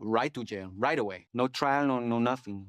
right to jail right away. No trial, no nothing.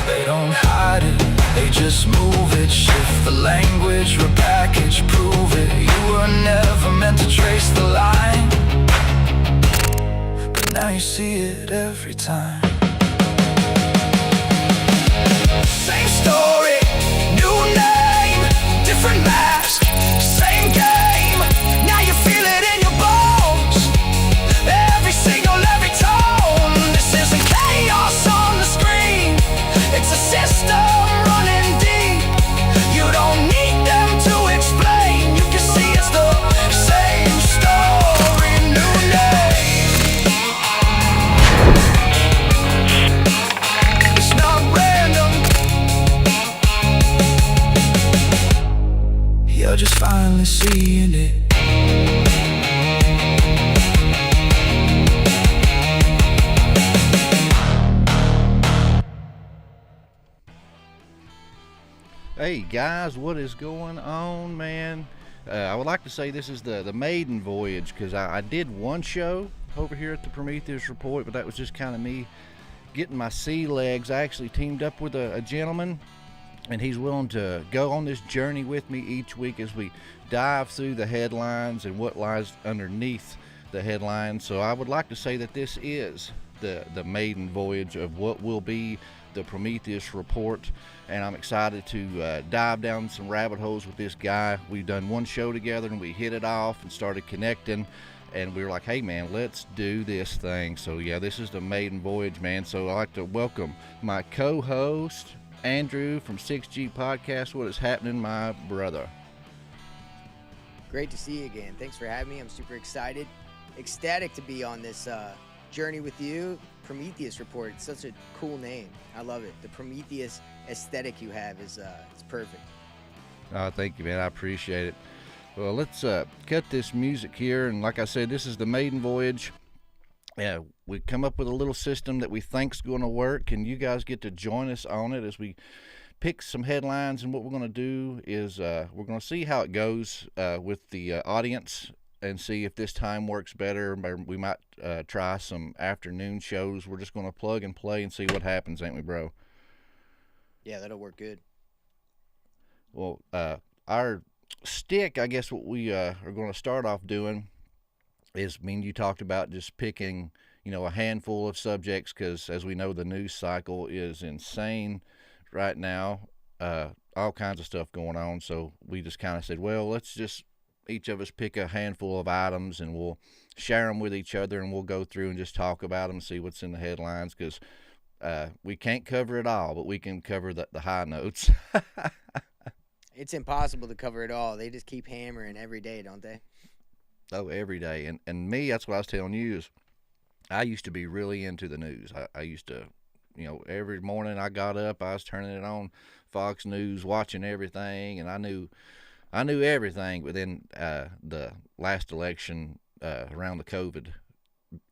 They don't hide it, they just move it. Shift the language, repackage, prove it. You were never meant to trace the line, but now you see it every time. Same story, new name, different mask, same game. Now you feel it in your bones, every signal, every tone. This isn't chaos on the screen, it's a system running deep. You don't need them to explain, you can see it's the same story, new name. It's not random, you're just finally seeing it. Hey guys, what is going on, man? I would like to say this is the maiden voyage, because I did one show over here at the Prometheus Report, but that was just kind of me getting my sea legs. I actually teamed up with a gentleman, and he's willing to go on this journey with me each week as we dive through the headlines and what lies underneath the headlines. So I would like to say that this is the maiden voyage of what will be the Prometheus Report, and I'm excited to dive down some rabbit holes with this guy. We've done one show together and we hit it off and started connecting, and we were like, hey man, let's do this thing. So yeah, this is the maiden voyage, man. So I'd like to welcome my co-host Andrew from 6G Podcast. What is happening, my brother? Great to see you again. Thanks for having me. I'm super excited, ecstatic to be on this journey with you. Prometheus Report, it's such a cool name. I love it. The Prometheus aesthetic you have is it's perfect. Thank you, man. I appreciate it. Well, let's cut this music here, and like I said, this is the maiden voyage. yeah, we come up with a little system that we think's going to work, and you guys get to join us on it as we pick some headlines. And what we're going to do is we're going to see how it goes with the audience and see if this time works better. We might try some afternoon shows. We're just going to plug and play and see what happens, ain't we, bro? Yeah, that'll work good. Well, our stick, I guess what we are going to start off doing is, you talked about just picking, a handful of subjects, because as we know, the news cycle is insane right now. All kinds of stuff going on. So we just kind of said, well, let's just each of us pick a handful of items and we'll share them with each other, and we'll go through and just talk about them, see what's in the headlines, because we can't cover it all, but we can cover the high notes. It's impossible to cover it all. They just keep hammering every day, don't they? Oh, every day. And me, that's what I was telling you, is I used to be really into the news. I used to, every morning I got up, I was turning it on, Fox News, watching everything, and I knew everything. But then the last election, around the COVID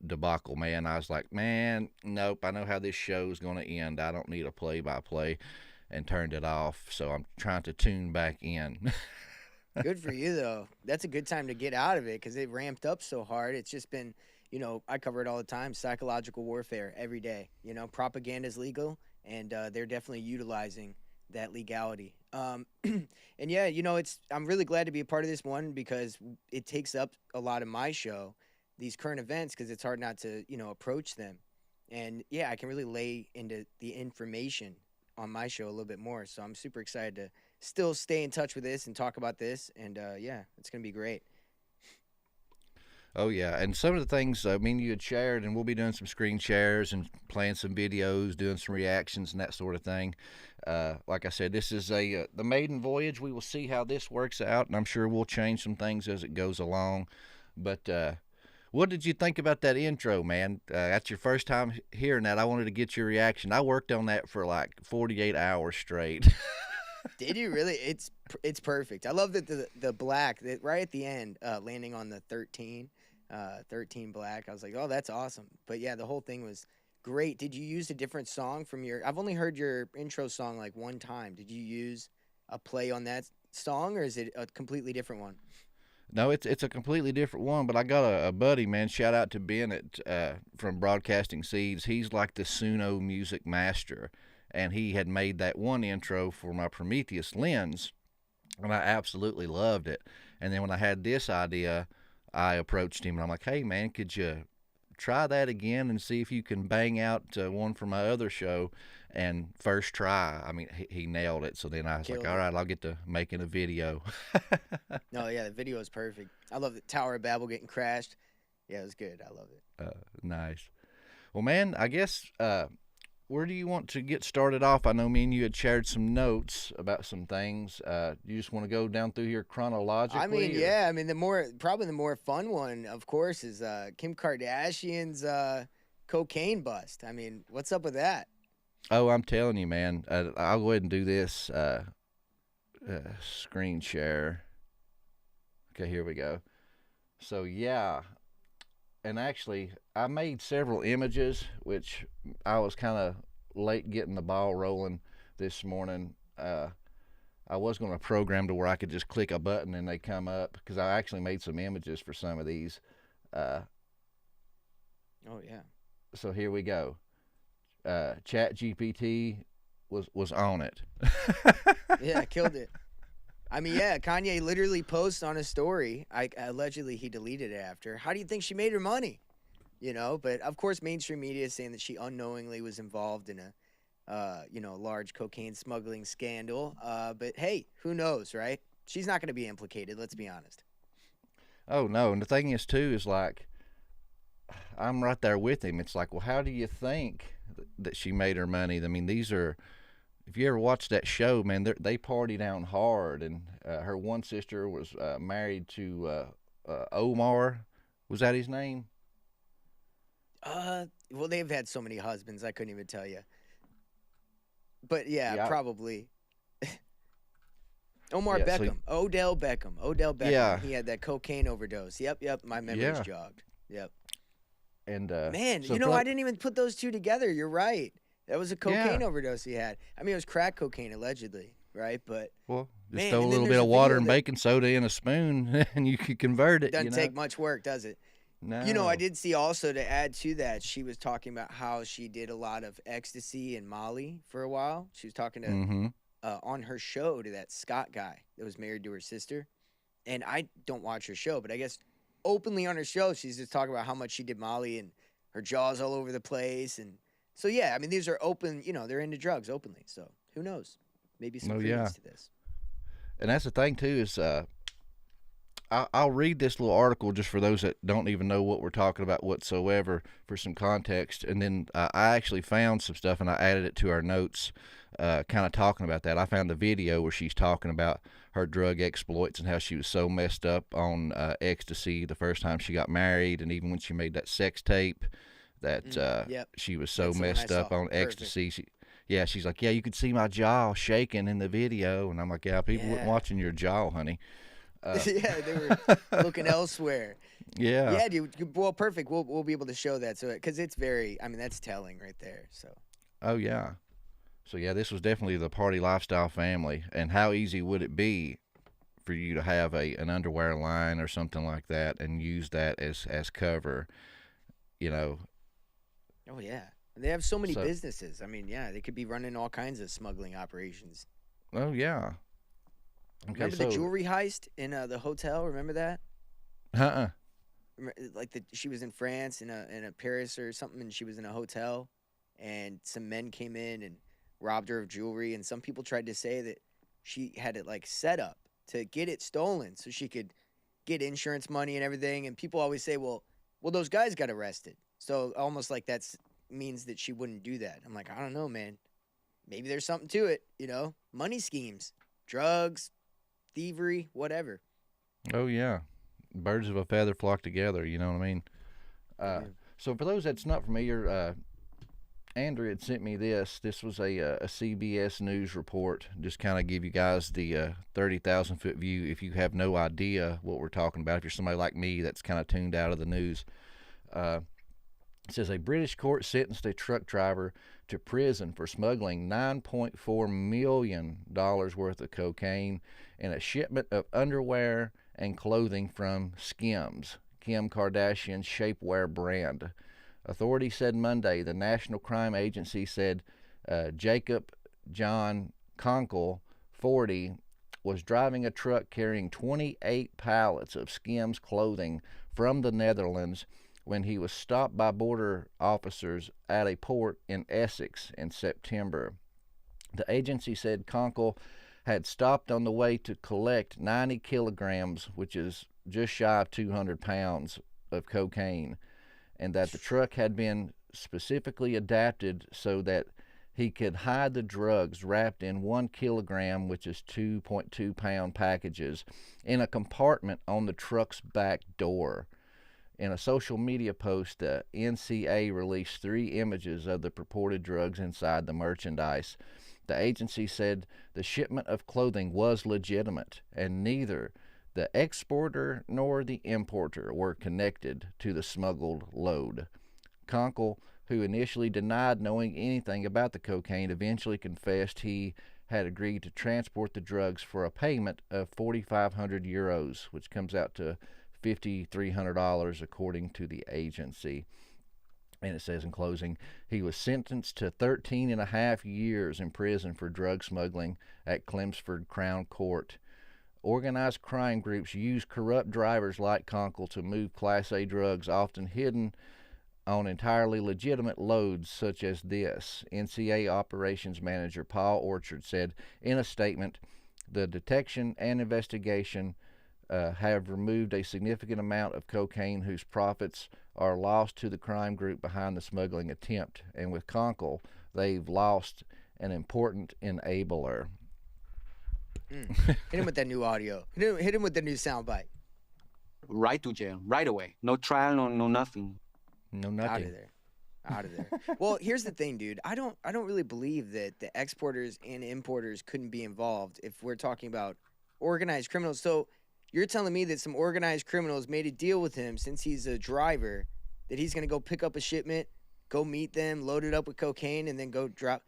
debacle, man, I was like, man, nope, I know how this show is going to end. I don't need a play-by-play, and turned it off. So I'm trying to tune back in. Good for you, though. That's a good time to get out of it, because it ramped up so hard. It's just been, I cover it all the time, psychological warfare every day. Propaganda is legal, and they're definitely utilizing that legality. And yeah, I'm really glad to be a part of this one, because it takes up a lot of my show, these current events, because it's hard not to, approach them. And yeah, I can really lay into the information on my show a little bit more. So I'm super excited to still stay in touch with this and talk about this. And yeah, it's going to be great. Oh, yeah. And some of the things, you had shared, and we'll be doing some screen shares and playing some videos, doing some reactions and that sort of thing. Like I said, this is the maiden voyage. We will see how this works out, and I'm sure we'll change some things as it goes along. But what did you think about that intro, man? That's your first time hearing that. I wanted to get your reaction. I worked on that for like 48 hours straight. Did you really? It's perfect. I love that the black, that right at the end, landing on the 13 black. I was like, oh, that's awesome. But yeah, the whole thing was great. Did you use a different song from I've only heard your intro song like one time. Did you use a play on that song, or is it a completely different one? No, it's a completely different one, but I got a buddy, man, shout out to Bennett from Broadcasting Seeds. He's like the Suno music master, and he had made that one intro for my Prometheus lens, and I absolutely loved it. And then when I had this idea, I approached him, and I'm like, hey, man, could you try that again and see if you can bang out one for my other show? And first try, he nailed it. So then I was like, all right, I'll get to making a video. No, yeah, the video is perfect. I love the Tower of Babel getting crashed. Yeah, it was good. I love it. Nice. Well, man, I guess where do you want to get started off? I know me and you had shared some notes about some things. You just want to go down through here chronologically? Probably the more fun one, of course, is Kim Kardashian's cocaine bust. What's up with that? Oh, I'm telling you, man. I'll go ahead and do this screen share. Okay, here we go. So, yeah. And actually, I made several images, which I was kind of late getting the ball rolling this morning. I was going to program to where I could just click a button and they come up, because I actually made some images for some of these. Oh, yeah. So here we go. ChatGPT was on it. Yeah, killed it. Yeah, Kanye literally posts on a story. Allegedly, he deleted it after. How do you think she made her money? But of course, mainstream media is saying that she unknowingly was involved in a large cocaine smuggling scandal. But hey, who knows, right? She's not going to be implicated. Let's be honest. Oh no, and the thing is too is like, I'm right there with him. It's like, well, how do you think that she made her money? These are, if you ever watched that show, man, they party down hard. And her one sister was married to Omar. Was that his name? Well, they've had so many husbands, I couldn't even tell you. But yeah. Probably. Omar Beckham. Odell Beckham. Yeah. He had that cocaine overdose. Yep. My memory's jogged. Yep. And Man, so I didn't even put those two together. You're right. That was a cocaine overdose he had. I mean, it was crack cocaine allegedly, right? But well, just man, throw a and then little there's bit a of water video and that baking soda in a spoon, and you could convert it. doesn't take much work, does it? No. I did see also, to add to that, she was talking about how she did a lot of ecstasy and Molly for a while. She was talking to Mm-hmm. on her show to that Scott guy that was married to her sister. And I don't watch her show, but I guess openly on her show, she's just talking about how much she did Molly and her jaw's all over the place. And so, yeah, I mean, these are open, they're into drugs openly. So who knows? Maybe some credence to this. And that's the thing, too, is I'll read this little article just for those that don't even know what we're talking about whatsoever for some context. And then I actually found some stuff and I added it to our notes, kind of talking about that. I found the video where she's talking about her drug exploits and how she was so messed up on ecstasy the first time she got married, and even when she made that sex tape, that Yep. she was so That's the one I messed up saw. on Perfect. ecstasy. She's like, yeah, you could see my jaw shaking in the video. And I'm like, yeah, people weren't Yeah. watching your jaw, honey. Yeah, they were looking elsewhere. Yeah. Yeah, dude. Well, perfect. We'll be able to show that. So, because it's very, I mean, that's telling right there. So. Oh, yeah. So, yeah, this was definitely the party lifestyle family. And how easy would it be for you to have an underwear line or something like that and use that as cover, Oh, yeah. And they have so many businesses. I mean, yeah, they could be running all kinds of smuggling operations. Oh, yeah. Okay, Remember the jewelry heist in the hotel? Remember that? Uh-uh. Like she was in France in a Paris or something, and she was in a hotel, and some men came in and robbed her of jewelry, and some people tried to say that she had it like set up to get it stolen so she could get insurance money and everything. And people always say, well, those guys got arrested, so almost like that's means that she wouldn't do that. I'm like, I don't know, man. Maybe there's something to it, money schemes, drugs, thievery, whatever. Oh, yeah. Birds of a feather flock together, you know what I mean? So for those that's not familiar, Andrew had sent me this. This was a CBS News report. Just kind of give you guys the 30,000-foot view if you have no idea what we're talking about. If you're somebody like me that's kind of tuned out of the news. It says a British court sentenced a truck driver to prison for smuggling $9.4 million worth of cocaine and a shipment of underwear and clothing from Skims, Kim Kardashian's shapewear brand. Authorities said Monday the National Crime Agency said Jacob John Conkle, 40, was driving a truck carrying 28 pallets of Skims clothing from the Netherlands when he was stopped by border officers at a port in Essex in September. The agency said Conkle had stopped on the way to collect 90 kilograms, which is just shy of 200 pounds of cocaine, and that the truck had been specifically adapted so that he could hide the drugs wrapped in 1 kilogram, which is 2.2 pound packages, in a compartment on the truck's back door. In a social media post, the NCA released 3 images of the purported drugs inside the merchandise. The agency said the shipment of clothing was legitimate, and neither the exporter nor the importer were connected to the smuggled load. Conkle, who initially denied knowing anything about the cocaine, eventually confessed he had agreed to transport the drugs for a payment of 4,500 euros, which comes out to $5,300 according to the agency. And it says in closing, he was sentenced to 13 and a half years in prison for drug smuggling at Chelmsford Crown Court. Organized crime groups use corrupt drivers like Conkle to move Class A drugs, often hidden on entirely legitimate loads such as this. NCA Operations Manager Paul Orchard said in a statement, the detection and investigation have removed a significant amount of cocaine whose profits are lost to the crime group behind the smuggling attempt. And with Conkle, they've lost an important enabler. Hit him with that new audio. Hit him with the new soundbite. Right to jail, right away. No trial, no nothing. No, nothing. Out of there. Well, here's the thing, dude. I don't really believe that the exporters and importers couldn't be involved if we're talking about organized criminals. So you're telling me that some organized criminals made a deal with him since he's a driver that he's going to go pick up a shipment, go meet them, load it up with cocaine, and then go drop.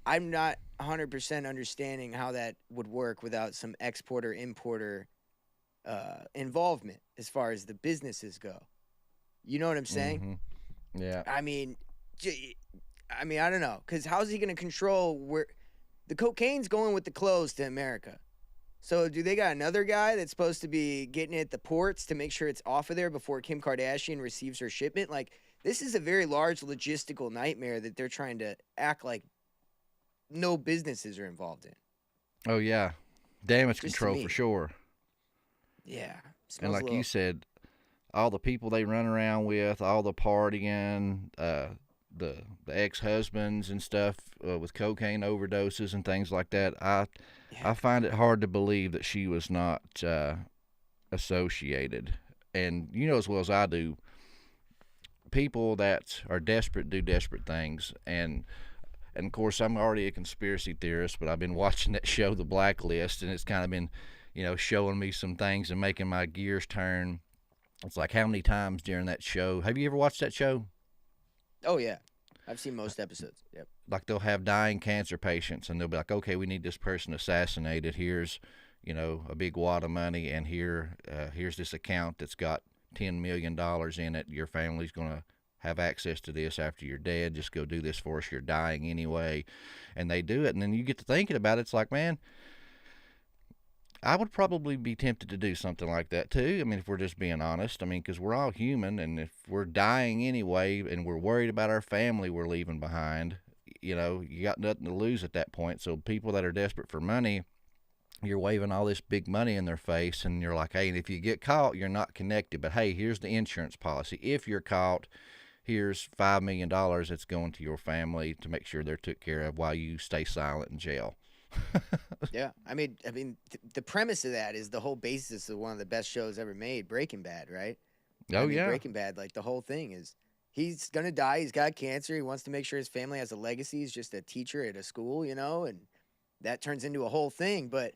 I'm not 100% understanding how that would work without some exporter-importer involvement as far as the businesses go. You know what I'm saying? Mm-hmm. Yeah. I mean, I don't know, because how's he going to control where the cocaine's going with the clothes to America? So do they got another guy that's supposed to be getting it at the ports to make sure it's off of there before Kim Kardashian receives her shipment? Like, this is a very large logistical nightmare that they're trying to act like no businesses are involved in. Oh, yeah. Damage Just control to me. for sure. Yeah. And like you said, all the people they run around with, all the partying, the ex-husbands and stuff with cocaine overdoses and things like that. I find it hard to believe that she was not associated. And you know as well as I do, people that are desperate do desperate things. And of course, I'm already a conspiracy theorist, but I've been watching that show, The Blacklist, and it's kind of been, showing me some things and making my gears turn. It's like, how many times during that show? Have you ever watched that show? Oh, yeah. I've seen most episodes. Yep. Like, they'll have dying cancer patients, and they'll be like, okay, we need this person assassinated. Here's, a big wad of money, and here's this account that's got $10 million in it. Your family's going to have access to this after you're dead. Just go do this for us. You're dying anyway. And they do it, and then you get to thinking about it. It's like, man, I would probably be tempted to do something like that too. I mean, if we're just being honest, because we're all human, and if we're dying anyway and we're worried about our family we're leaving behind, you got nothing to lose at that point. So people that are desperate for money, you're waving all this big money in their face, and you're like, hey, and if you get caught, you're not connected. But hey, here's the insurance policy. If you're caught, here's $5 million that's going to your family to make sure they're took care of while you stay silent in jail. Yeah, I mean, the premise of that is the whole basis of one of the best shows ever made, Breaking Bad, right? Oh, yeah. Breaking Bad, like the whole thing is he's gonna die. He's got cancer. He wants to make sure his family has a legacy. He's just a teacher at a school, and that turns into a whole thing. But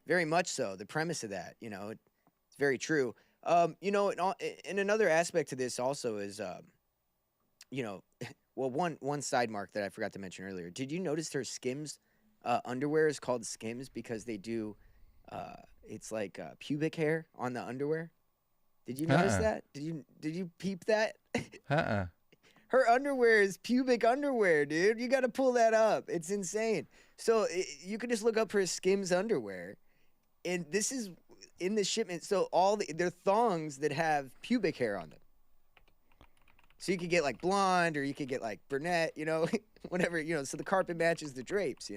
very much so, the premise of that, it's very true. And another aspect to this also is, well, one side mark that I forgot to mention earlier. Did you notice her Skims? Underwear is called Skims because they do, it's like pubic hair on the underwear. Did you notice that? Did you peep that? Her underwear is pubic underwear, dude. You got to pull that up. It's insane. So you can just look up her Skims underwear, and this is in the shipment. So they're thongs that have pubic hair on them. So you could get like blonde, or you could get like brunette, whatever, so the carpet matches the drapes,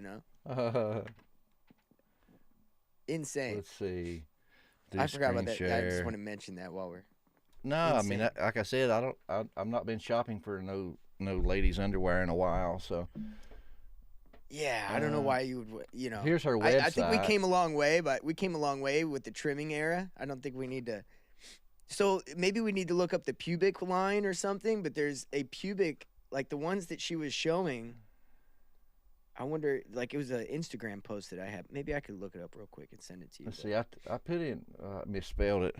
Insane. Let's see. I forgot about that. I just want to mention that while we're. No, insane. Like I said, I've not been shopping for no ladies' underwear in a while, so. Yeah, I don't know why you would, Here's her website. I think we came a long way, but we came a long way with the trimming era. I don't think we need to. So maybe we need to look up the pubic line or something, but there's a pubic, like the ones that she was showing. I wonder, like it was an Instagram post that I have. Maybe I could look it up real quick and send it to you. Let's see, I put in, misspelled it.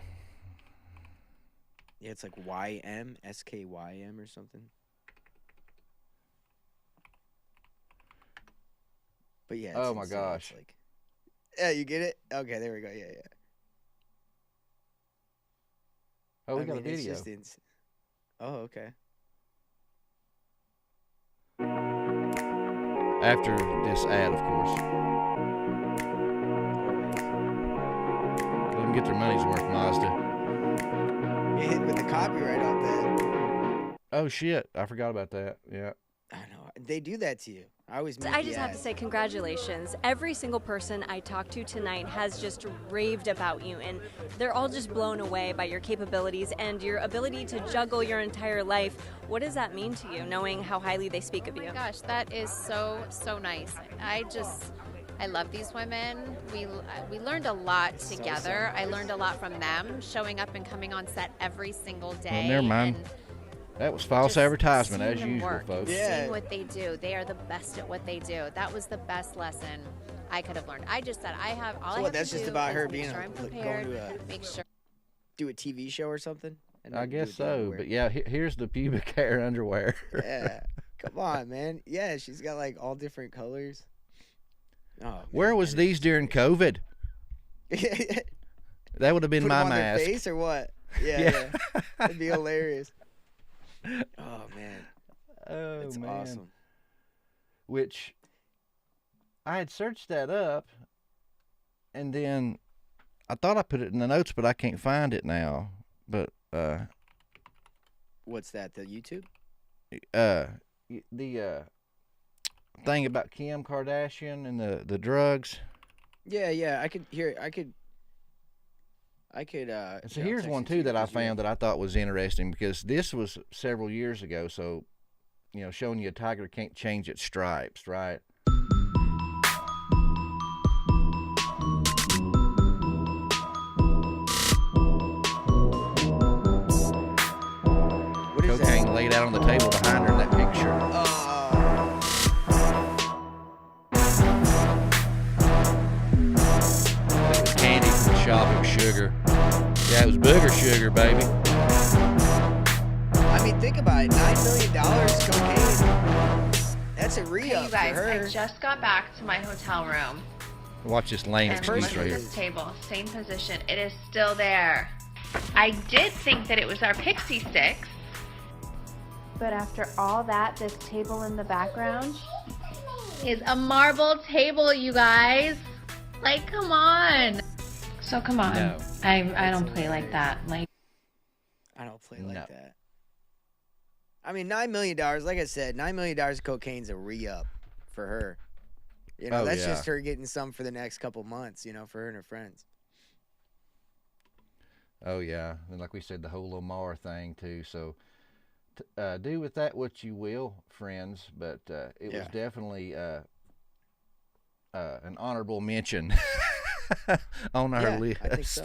Yeah, it's like YM, SKYM or something. But yeah. Oh my gosh. It's like, yeah, you get it? Okay, there we go. Yeah. Oh, we got a video. Oh, okay. After this ad, of course. Let them get their money's worth, Mazda. Get hit with the copyright off that. Oh, shit. I forgot about that. Yeah. I know. They do that to you. I just have to say congratulations. Every single person I talked to tonight has just raved about you, and they're all just blown away by your capabilities and your ability to juggle your entire life. What does that mean to you, knowing how highly they speak of you? Oh my gosh, that is so nice. I love these women. We learned a lot together. I learned a lot from them, showing up and coming on set every single day. Well, never mind. That was false advertisement, as usual, folks. Yeah. Seeing what they do. They are the best at what they do. That was the best lesson I could have learned. I just said I have all I have that's to just do about is her make being sure I'm prepared, make sure do a TV show or something. I guess so. But yeah, here's the pubic hair underwear. Yeah. Come on, man. Yeah, she's got like all different colors. Oh, man, Where was these during COVID? That would have been Put my them on mask. their face or what? Yeah. That'd be hilarious. Oh man. Oh, That's man. awesome. Which I had searched that up, and then I thought I put it in the notes, but I can't find it now. But What's that? The YouTube? the thing about Kim Kardashian and the drugs. Yeah. I could hear. I could. And so here's one too that I found that I thought was interesting, because this was several years ago. So, showing you a tiger can't change its stripes, right? What is Cocaine that? laid out on the table behind her in that picture. It was candy from the shop. It was sugar. Yeah, it was booger sugar, baby. I mean, think about it. $9 million cocaine. That's a Hey, re-up you guys, for I her. just got back to my hotel room. Watch this lame And excuse look right at here. this table, same position. It is still there. I did think that it was our Pixie Sticks. But after all that, this table in the background is a marble table, you guys. Like, come on. So come on. No. I don't play like that. Like, I don't play like No. that. I mean, $9 million. Like I said, $9 million of cocaine's a re-up for her. Oh, That's yeah. just her getting some for the next couple months. For her and her friends. Oh yeah, and like we said, the whole Lamar thing too. So do with that what you will, friends. But it was definitely an honorable mention on our list. I think so.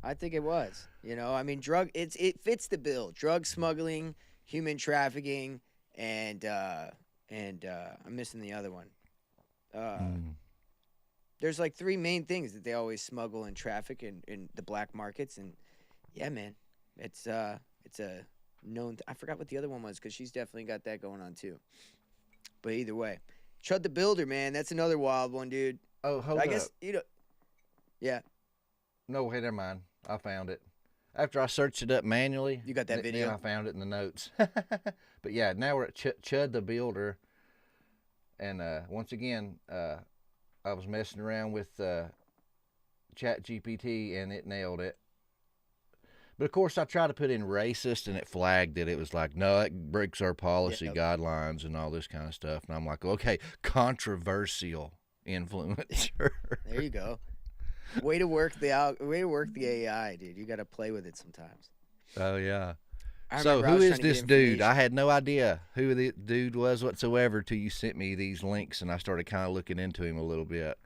I think it was. I mean, it fits the bill. Drug smuggling, human trafficking, and I'm missing the other one. There's like three main things that they always smuggle and traffic in the black markets, and yeah, man, it's a known. I forgot what the other one was, because she's definitely got that going on too. But either way, Chud the Builder, man, that's another wild one, dude. Oh, hold I up. guess yeah. No, hey, never mind. I found it. After I searched it up manually. You got that video? Then I found it in the notes. But yeah, now we're at Chud the Builder. And once again, I was messing around with ChatGPT, and it nailed it. But of course, I tried to put in racist, and it flagged it. It was like, no, it breaks our policy guidelines and all this kind of stuff. And I'm like, okay, controversial influencer. There you go. Way to work the AI, dude. You got to play with it sometimes. Oh yeah. I So remember I who was is trying to get this dude? I information. had no idea who the dude was whatsoever till you sent me these links, and I started kind of looking into him a little bit.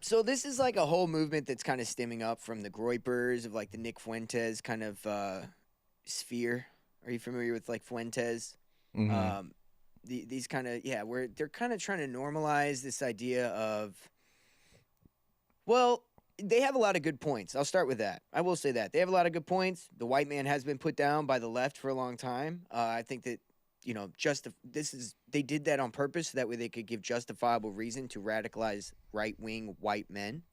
So this is like a whole movement that's kind of stemming up from the Groypers of like the Nick Fuentes kind of sphere. Are you familiar with like Fuentes? Mhm. These kind of where they're kind of trying to normalize this idea of, well, they have a lot of good points. I'll start with that. I will say that they have a lot of good points. The white man has been put down by the left for a long time. I think that they did that on purpose so that way they could give justifiable reason to radicalize right-wing white men.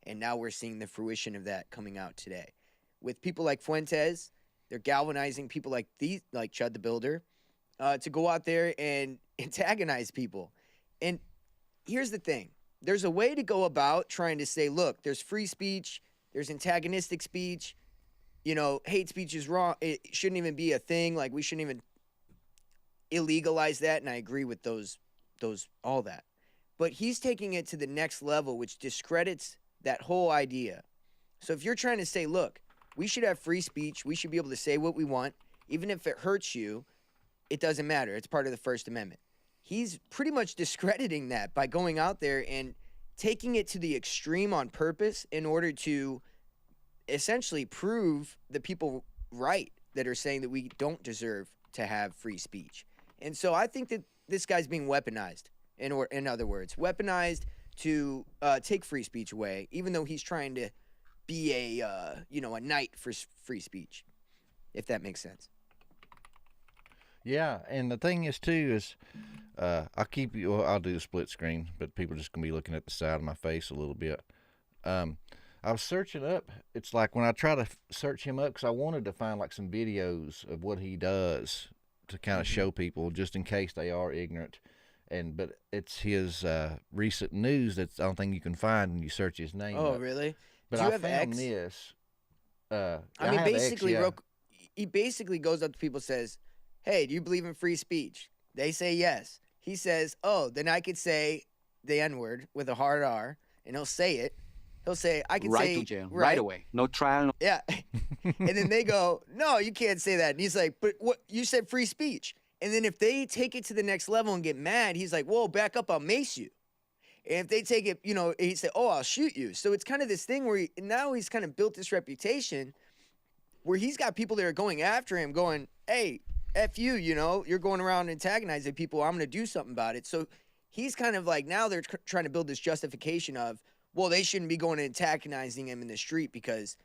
And now we're seeing the fruition of that coming out today. With people like Fuentes, they're galvanizing people like Chud the Builder to go out there and antagonize people. And here's the thing. There's a way to go about trying to say, look, there's free speech, there's antagonistic speech, hate speech is wrong. It shouldn't even be a thing. Like, we shouldn't even illegalize that. And I agree with all that. But he's taking it to the next level, which discredits that whole idea. So if you're trying to say, look, we should have free speech, we should be able to say what we want, even if it hurts you, it doesn't matter. It's part of the First Amendment. He's pretty much discrediting that by going out there and taking it to the extreme on purpose in order to essentially prove the people right that are saying that we don't deserve to have free speech. And so I think that this guy's being weaponized, in other words, weaponized to take free speech away, even though he's trying to be a knight for free speech. if that makes sense. Yeah, and the thing is too is, I'll do the split screen, but people just gonna be looking at the side of my face a little bit. I was searching up. It's like when I try to search him up because I wanted to find like some videos of what he does to kind of show people, just in case they are ignorant. But it's his recent news that's the only thing you can find when you search his name. Oh, up. really? But Do you I have found X? this. I I mean, have X, basically, yeah. he basically goes up to people and says, hey, do you believe in free speech? They say yes. He says, oh, then I could say the N-word with a hard R, and he'll say it. He'll say, I can Right say to jail, right away. No trial, no Yeah. And then they go, no, you can't say that. And he's like, but what? You said free speech. And then if they take it to the next level and get mad, he's like, whoa, back up, I'll mace you. And if they take it, he'd say, oh, I'll shoot you. So it's kind of this thing where now he's kind of built this reputation where he's got people that are going after him going, hey, F you, you're going around antagonizing people. I'm going to do something about it. So he's kind of like, now they're trying to build this justification of, well, they shouldn't be going and antagonizing him in the street because,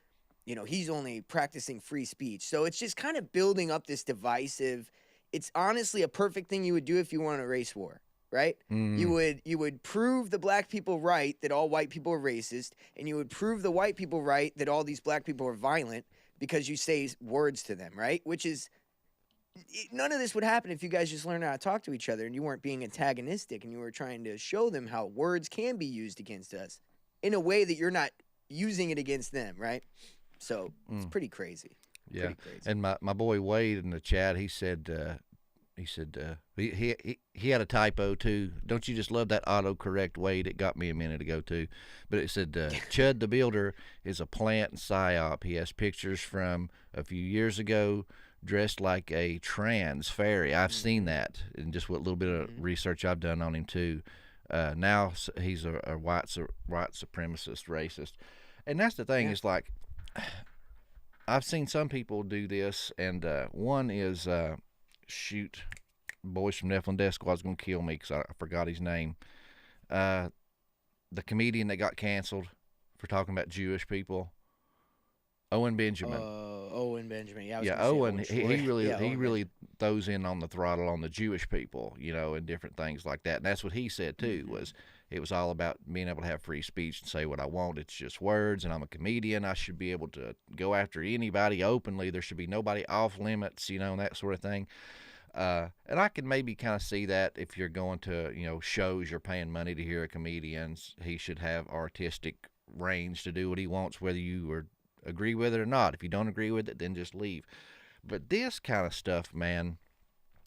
he's only practicing free speech. So it's just kind of building up this divisive. It's honestly a perfect thing you would do if you were in a race war, right? You would prove the black people right that all white people are racist, and you would prove the white people right that all these black people are violent because you say words to them, right? Which is, none of this would happen if you guys just learned how to talk to each other and you weren't being antagonistic and you were trying to show them how words can be used against us in a way that you're not using it against them, right? So it's pretty crazy. Yeah, Pretty crazy. and my boy Wade in the chat, he said he had a typo too. Don't you just love that autocorrect, Wade? It got me a minute ago too, but it said Chud the Builder is a plant and psyop. He has pictures from a few years ago dressed like a trans fairy. I've seen that, and just what little bit of research I've done on him too. Now he's a white supremacist, racist, and that's the thing. Is like, I've seen some people do this, and one is shoot, boys from Nephilim Death Squad's gonna kill me because I forgot his name. The comedian that got canceled for talking about Jewish people, Owen Benjamin. Owen Benjamin. Yeah, Owen. He really throws in on the throttle on the Jewish people, and different things like that. And that's what he said too. It was all about being able to have free speech and say what I want. It's just words, and I'm a comedian. I should be able to go after anybody openly. There should be nobody off limits, and that sort of thing. And I can maybe kind of see that if you're going to, shows, you're paying money to hear a comedian. He should have artistic range to do what he wants, whether you agree with it or not. If you don't agree with it, then just leave. But this kind of stuff, man,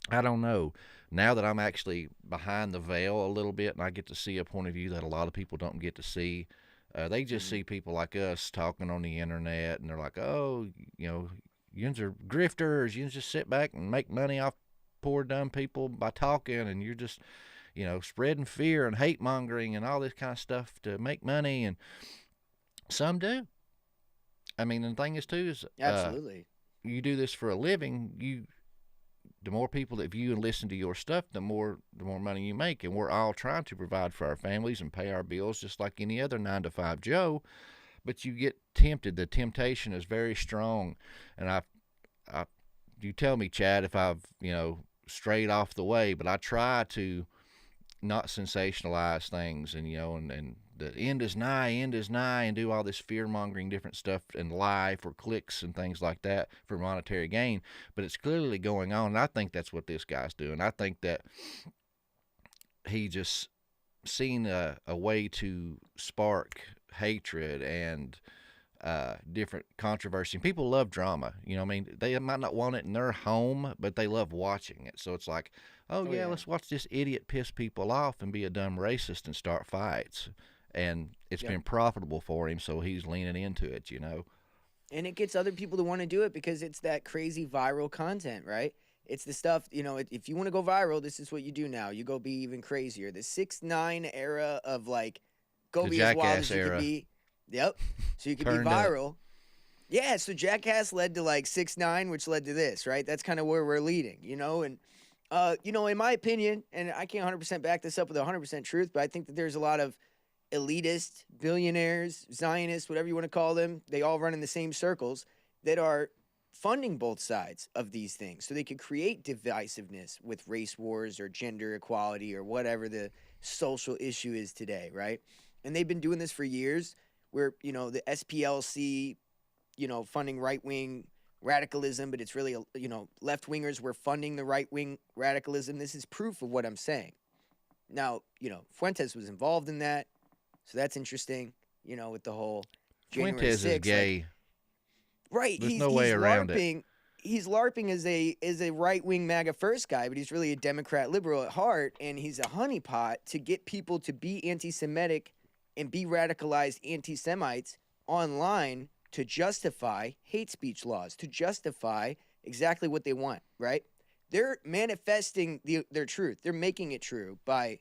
I don't know. Now that I'm actually behind the veil a little bit and I get to see a point of view that a lot of people don't get to see, they just see people like us talking on the internet, and they're like, oh, yous are grifters. You just sit back and make money off poor dumb people by talking, and you're just, spreading fear and hate mongering and all this kind of stuff to make money. And some do. I mean, the thing is too is Absolutely. You do this for a living. The more people that view and listen to your stuff, the more money you make, and we're all trying to provide for our families and pay our bills just like any other 9-to-5 Joe. But you get tempted. The temptation is very strong, and you tell me, Chad, if I've strayed off the way, but I try to not sensationalize things, and and the end is nigh, and do all this fear-mongering different stuff and lie for clicks and things like that for monetary gain. But it's clearly going on, and I think that's what this guy's doing. I think that he just seen a way to spark hatred and different controversy. And people love drama. They might not want it in their home, but they love watching it. So it's like, oh yeah, let's watch this idiot piss people off and be a dumb racist and start fights. And it's been profitable for him, so he's leaning into it, And it gets other people to want to do it because it's that crazy viral content, right? It's the stuff, if you want to go viral, this is what you do now. You go be even crazier. The 6ix9ine era of go the be as wild as Jackass you era. can be. Yep. So you can be Turned up. viral. Yeah, so Jackass led to 6ix9ine, which led to this, right? That's kind of where we're leading, And, in my opinion, and I can't 100% back this up with 100% truth, but I think that there's a lot of elitist, billionaires, Zionists, whatever you want to call them, they all run in the same circles, that are funding both sides of these things so they could create divisiveness with race wars or gender equality or whatever the social issue is today, right? And they've been doing this for years where, the SPLC, funding right-wing radicalism, but it's really, left-wingers were funding the right-wing radicalism. This is proof of what I'm saying. Now, Fuentes was involved in that, so that's interesting, with the whole January Fuentes 6th, is gay. Right. There's no way around it. He's LARPing as a right-wing MAGA first guy, but he's really a Democrat liberal at heart, and he's a honeypot to get people to be anti-Semitic and be radicalized anti-Semites online to justify hate speech laws, to justify exactly what they want, right? They're manifesting their truth. They're making it true by,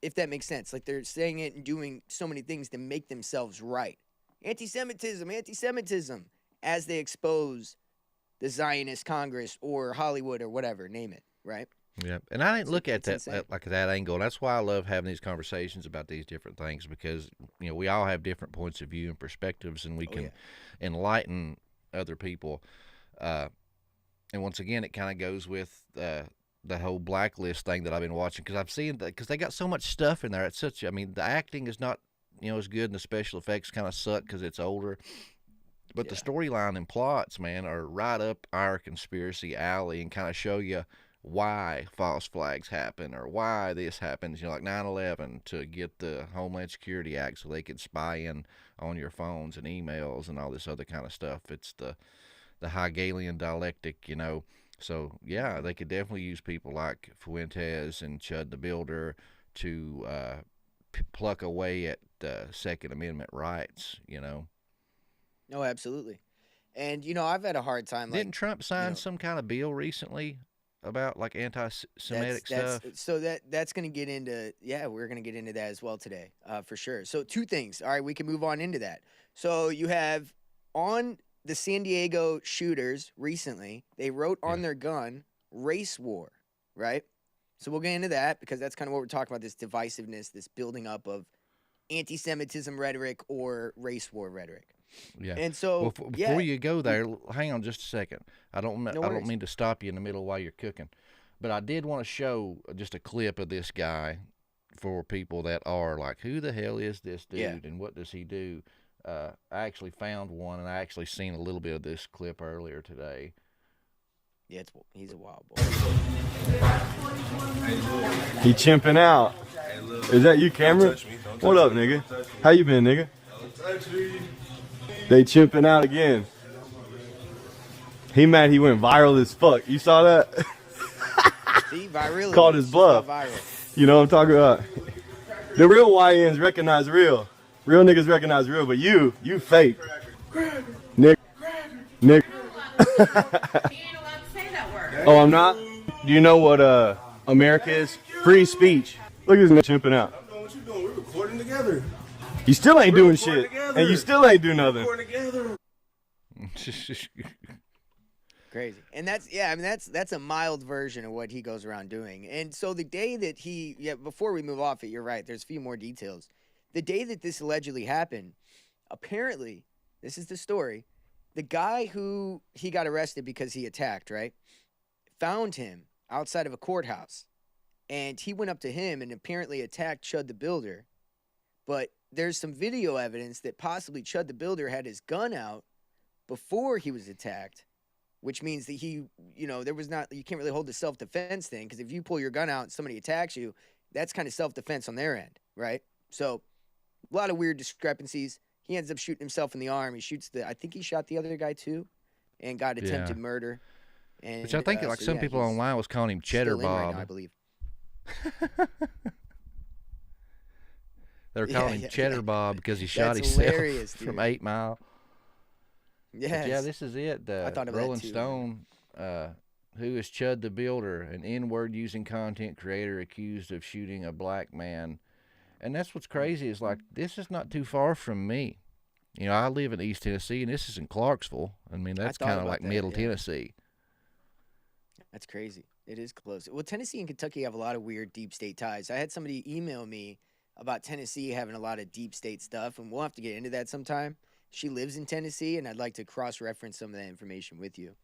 if that makes sense, like they're saying it and doing so many things to make themselves right. Anti-Semitism, as they expose the Zionist Congress or Hollywood or whatever, name it, right? Yeah, and I didn't look at that like that angle. That's why I love having these conversations about these different things, because we all have different points of view and perspectives, and we can enlighten other people. And once again, it kind of goes with the whole Blacklist thing that I've been watching, because I've seen that, because they got so much stuff in there. It's such, the acting is not as good, and the special effects kind of suck because it's older. But the storyline and plots, man, are right up our conspiracy alley and kind of show you why false flags happen or why this happens, like 9/11, to get the Homeland Security Act so they can spy in on your phones and emails and all this other kind of stuff. It's the Hegelian dialectic, So, yeah, they could definitely use people like Fuentes and Chud the Builder to pluck away at Second Amendment rights, No, absolutely. And, I've had a hard time. Didn't Trump sign some kind of bill recently about, like, anti-Semitic stuff? So that's going to get into, we're going to get into that as well today, for sure. So 2 things. All right, we can move on into that. So you have on the San Diego shooters recently, they wrote on their gun, race war, right? So we'll get into that because that's kind of what we're talking about, this divisiveness, this building up of anti-Semitism rhetoric or race war rhetoric. Yeah. And so before you go there, hang on just a second. I don't mean to stop you in the middle while you're cooking, but I did want to show just a clip of this guy for people that are like, who the hell is this dude and what does he do? I actually found one, and I actually seen a little bit of this clip earlier today. Yeah, he's a wild boy. He chimping out. Is that you, Cameron? What up, nigga? How you been, nigga? They chimping out again. He mad he went viral as fuck. You saw that? See, viral. Called his bluff. You know what I'm talking about? The real YNs recognize real. Real niggas recognize real, but you fake. Nick. Oh, I'm not? Do you know what America is? Free speech. Look at this nigga chimping out. I don't know what you doing. We're recording together. You still ain't doing shit. And you still ain't doing nothing. Crazy. And that's a mild version of what he goes around doing. And so the day that before we move off it, you're right, there's a few more details. The day that this allegedly happened, apparently, this is the story, the guy who he got arrested because he attacked, right, found him outside of a courthouse. And he went up to him and apparently attacked Chud the Builder. But there's some video evidence that possibly Chud the Builder had his gun out before he was attacked, which means that he, there was not, you can't really hold the self-defense thing, because if you pull your gun out and somebody attacks you, that's kind of self-defense on their end, right? So a lot of weird discrepancies. He ends up shooting himself in the arm. He shoots I think he shot the other guy too and got attempted murder. And, which I think some people online was calling him Cheddar Bob. Right now, I believe. They were calling him Cheddar Bob because he shot himself from 8 Mile. Yes. Yeah, this is it. I thought of Rolling that too. Stone, who is Chud the Builder, an N-word using content creator accused of shooting a black man. And that's what's crazy is, like, this is not too far from me. I live in East Tennessee, and this is in Clarksville. I mean, that's kind of like Middle Tennessee. That's crazy. It is close. Well, Tennessee and Kentucky have a lot of weird deep state ties. I had somebody email me about Tennessee having a lot of deep state stuff, and we'll have to get into that sometime. She lives in Tennessee, and I'd like to cross-reference some of that information with you.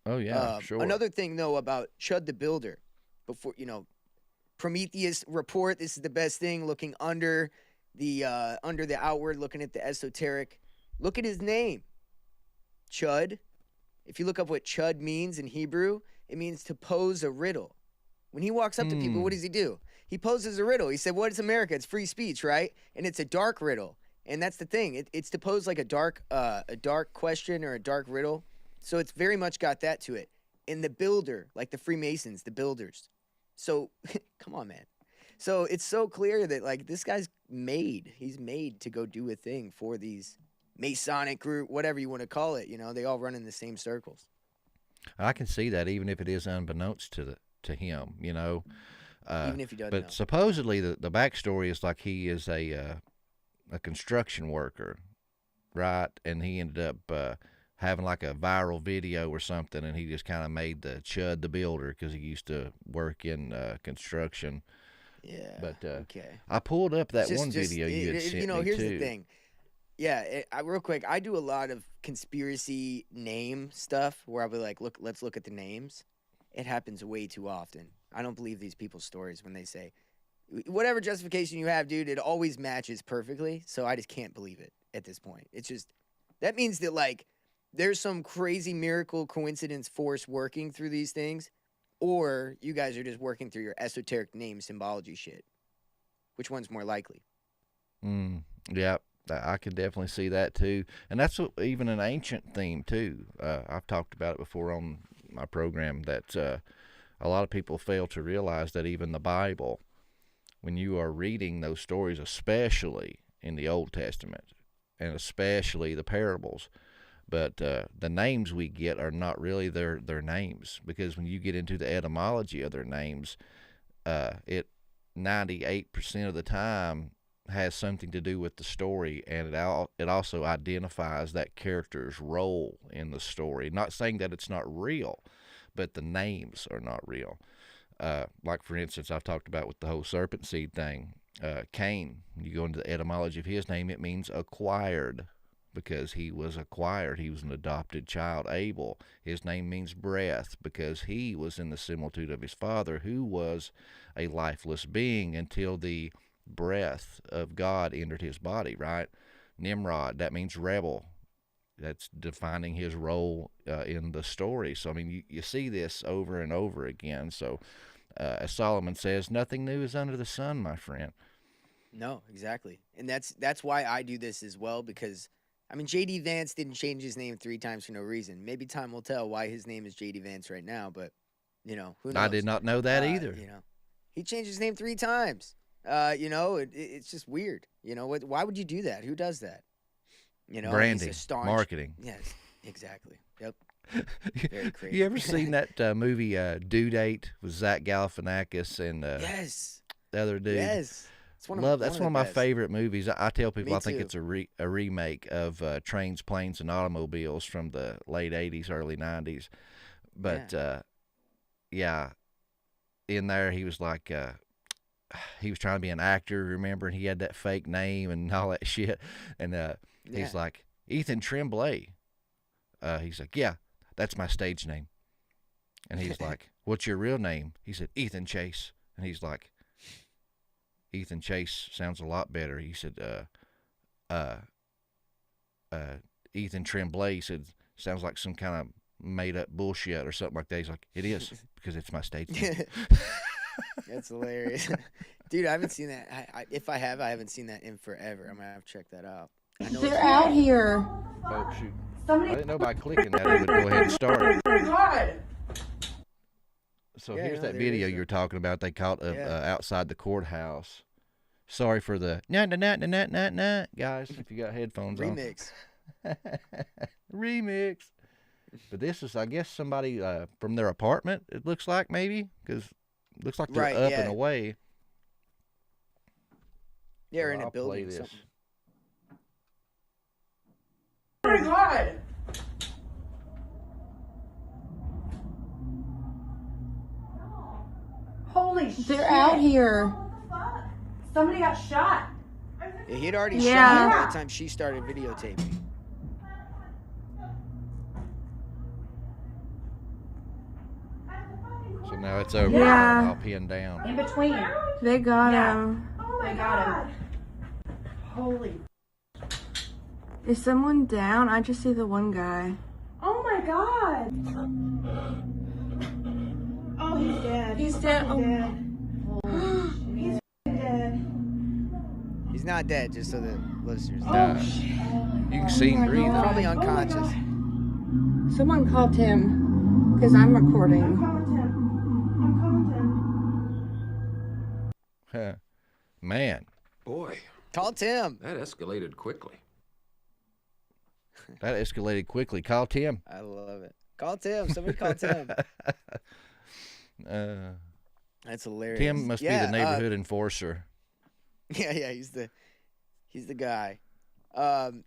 Oh yeah, sure. Another thing though about Chud the Builder, before Prometheus report. This is the best thing. Looking under the outward, looking at the esoteric. Look at his name, Chud. If you look up what Chud means in Hebrew, it means to pose a riddle. When he walks up to people, what does he do? He poses a riddle. He said, "What is America? It's free speech, right?" And it's a dark riddle, and that's the thing. It's to pose like a dark question or a dark riddle. So it's very much got that to it. And the builder, like the Freemasons, the builders. So, come on, man. So it's so clear that, like, this guy's made. He's made to go do a thing for these Masonic group, whatever you want to call it. You know, they all run in the same circles. I can see that, even if it is unbeknownst to him, you know. Even if he doesn't know. But supposedly the backstory is like he is a construction worker, right? And he ended up having like a viral video or something, and he just kind of made the Chud the Builder because he used to work in construction. Yeah. But okay. I pulled up that one video you had sent me here's too. the thing. Yeah, real quick, I do a lot of conspiracy name stuff where I'll be like, let's look at the names. It happens way too often. I don't believe these people's stories when they say, whatever justification you have, dude, it always matches perfectly. So I just can't believe it at this point. It's just, that means that, like, there's some crazy miracle coincidence force working through these things, or you guys are just working through your esoteric name symbology shit. Which one's more likely? Yeah, I can definitely see that too. And that's even an ancient theme too. I've talked about it before on my program that a lot of people fail to realize that even the Bible, when you are reading those stories, especially in the Old Testament, and especially the parables, but the names we get are not really their names, because when you get into the etymology of their names, it 98% of the time has something to do with the story, and it also identifies that character's role in the story. Not saying that it's not real, but the names are not real. Like, for instance, I've talked about with the whole serpent seed thing. Cain, you go into the etymology of his name, it means acquired, because he was acquired. He was an adopted child. Abel, his name means breath, because he was in the similitude of his father, who was a lifeless being until the breath of God entered his body, right? Nimrod, that means rebel. That's defining his role in the story. So, I mean, you see this over and over again. So, as Solomon says, nothing new is under the sun, my friend. No, exactly. And that's why I do this as well, because, I mean, J.D. Vance didn't change his name 3 times for no reason. Maybe time will tell why his name is J.D. Vance right now, but, you know, who knows? I did not know that either. You know, he changed his name 3 times. You know, it's just weird. You know, why would you do that? Who does that? You know, branding, marketing. Yes, exactly. Yep. Very crazy. You ever seen that movie Due Date with Zach Galifianakis and yes, the other dude? Yes. That's one of my best. favorite movies. I tell people Me I think too. it's a remake of Trains, Planes, and Automobiles from the late 80s, early 90s. But, yeah, in there he was like, he was trying to be an actor, remember? And he had that fake name and all that shit. And he's like, Ethan Tremblay. He's like, yeah, that's my stage name. And he's like, what's your real name? He said, Ethan Chase. And he's like, Ethan Chase sounds a lot better. He said, Ethan Tremblay. He said, sounds like some kind of made up bullshit or something like that. He's like, it is, because it's my stage name. That's hilarious. Dude, I haven't seen that. If I have, I haven't seen that in forever. I'm going to have to check that out. They're out here. Oh, shoot. I didn't know by clicking that it would go ahead and start. So here's that video you were talking about. They caught outside the courthouse. Sorry for the nah, guys, if you got headphones Remix. on. Remix. But this is, I guess, somebody from their apartment, it looks like, maybe, because it looks like they're up and away. Yeah, or in I'll a building play or this. something. Oh my God. Holy shit. They're out here. Somebody got shot. Yeah, he had already shot by the time she started videotaping. So now it's over. Yeah. All pinned down. In between. They got him. They got him. Holy. Is someone down? I just see the one guy. Oh my god. Oh, he's dead. He's dead. Oh. Dead. He's dead. He's not dead, just so the listeners know. Nah. You can see him breathing. Probably unconscious. Someone called him because I'm recording. I'm calling Tim. Huh. Man, Boy, Call Tim. that escalated quickly. that escalated quickly. Call Tim. I love it. Call Tim. Somebody call Tim. That's hilarious. Tim must be the neighborhood enforcer. Yeah, he's the guy.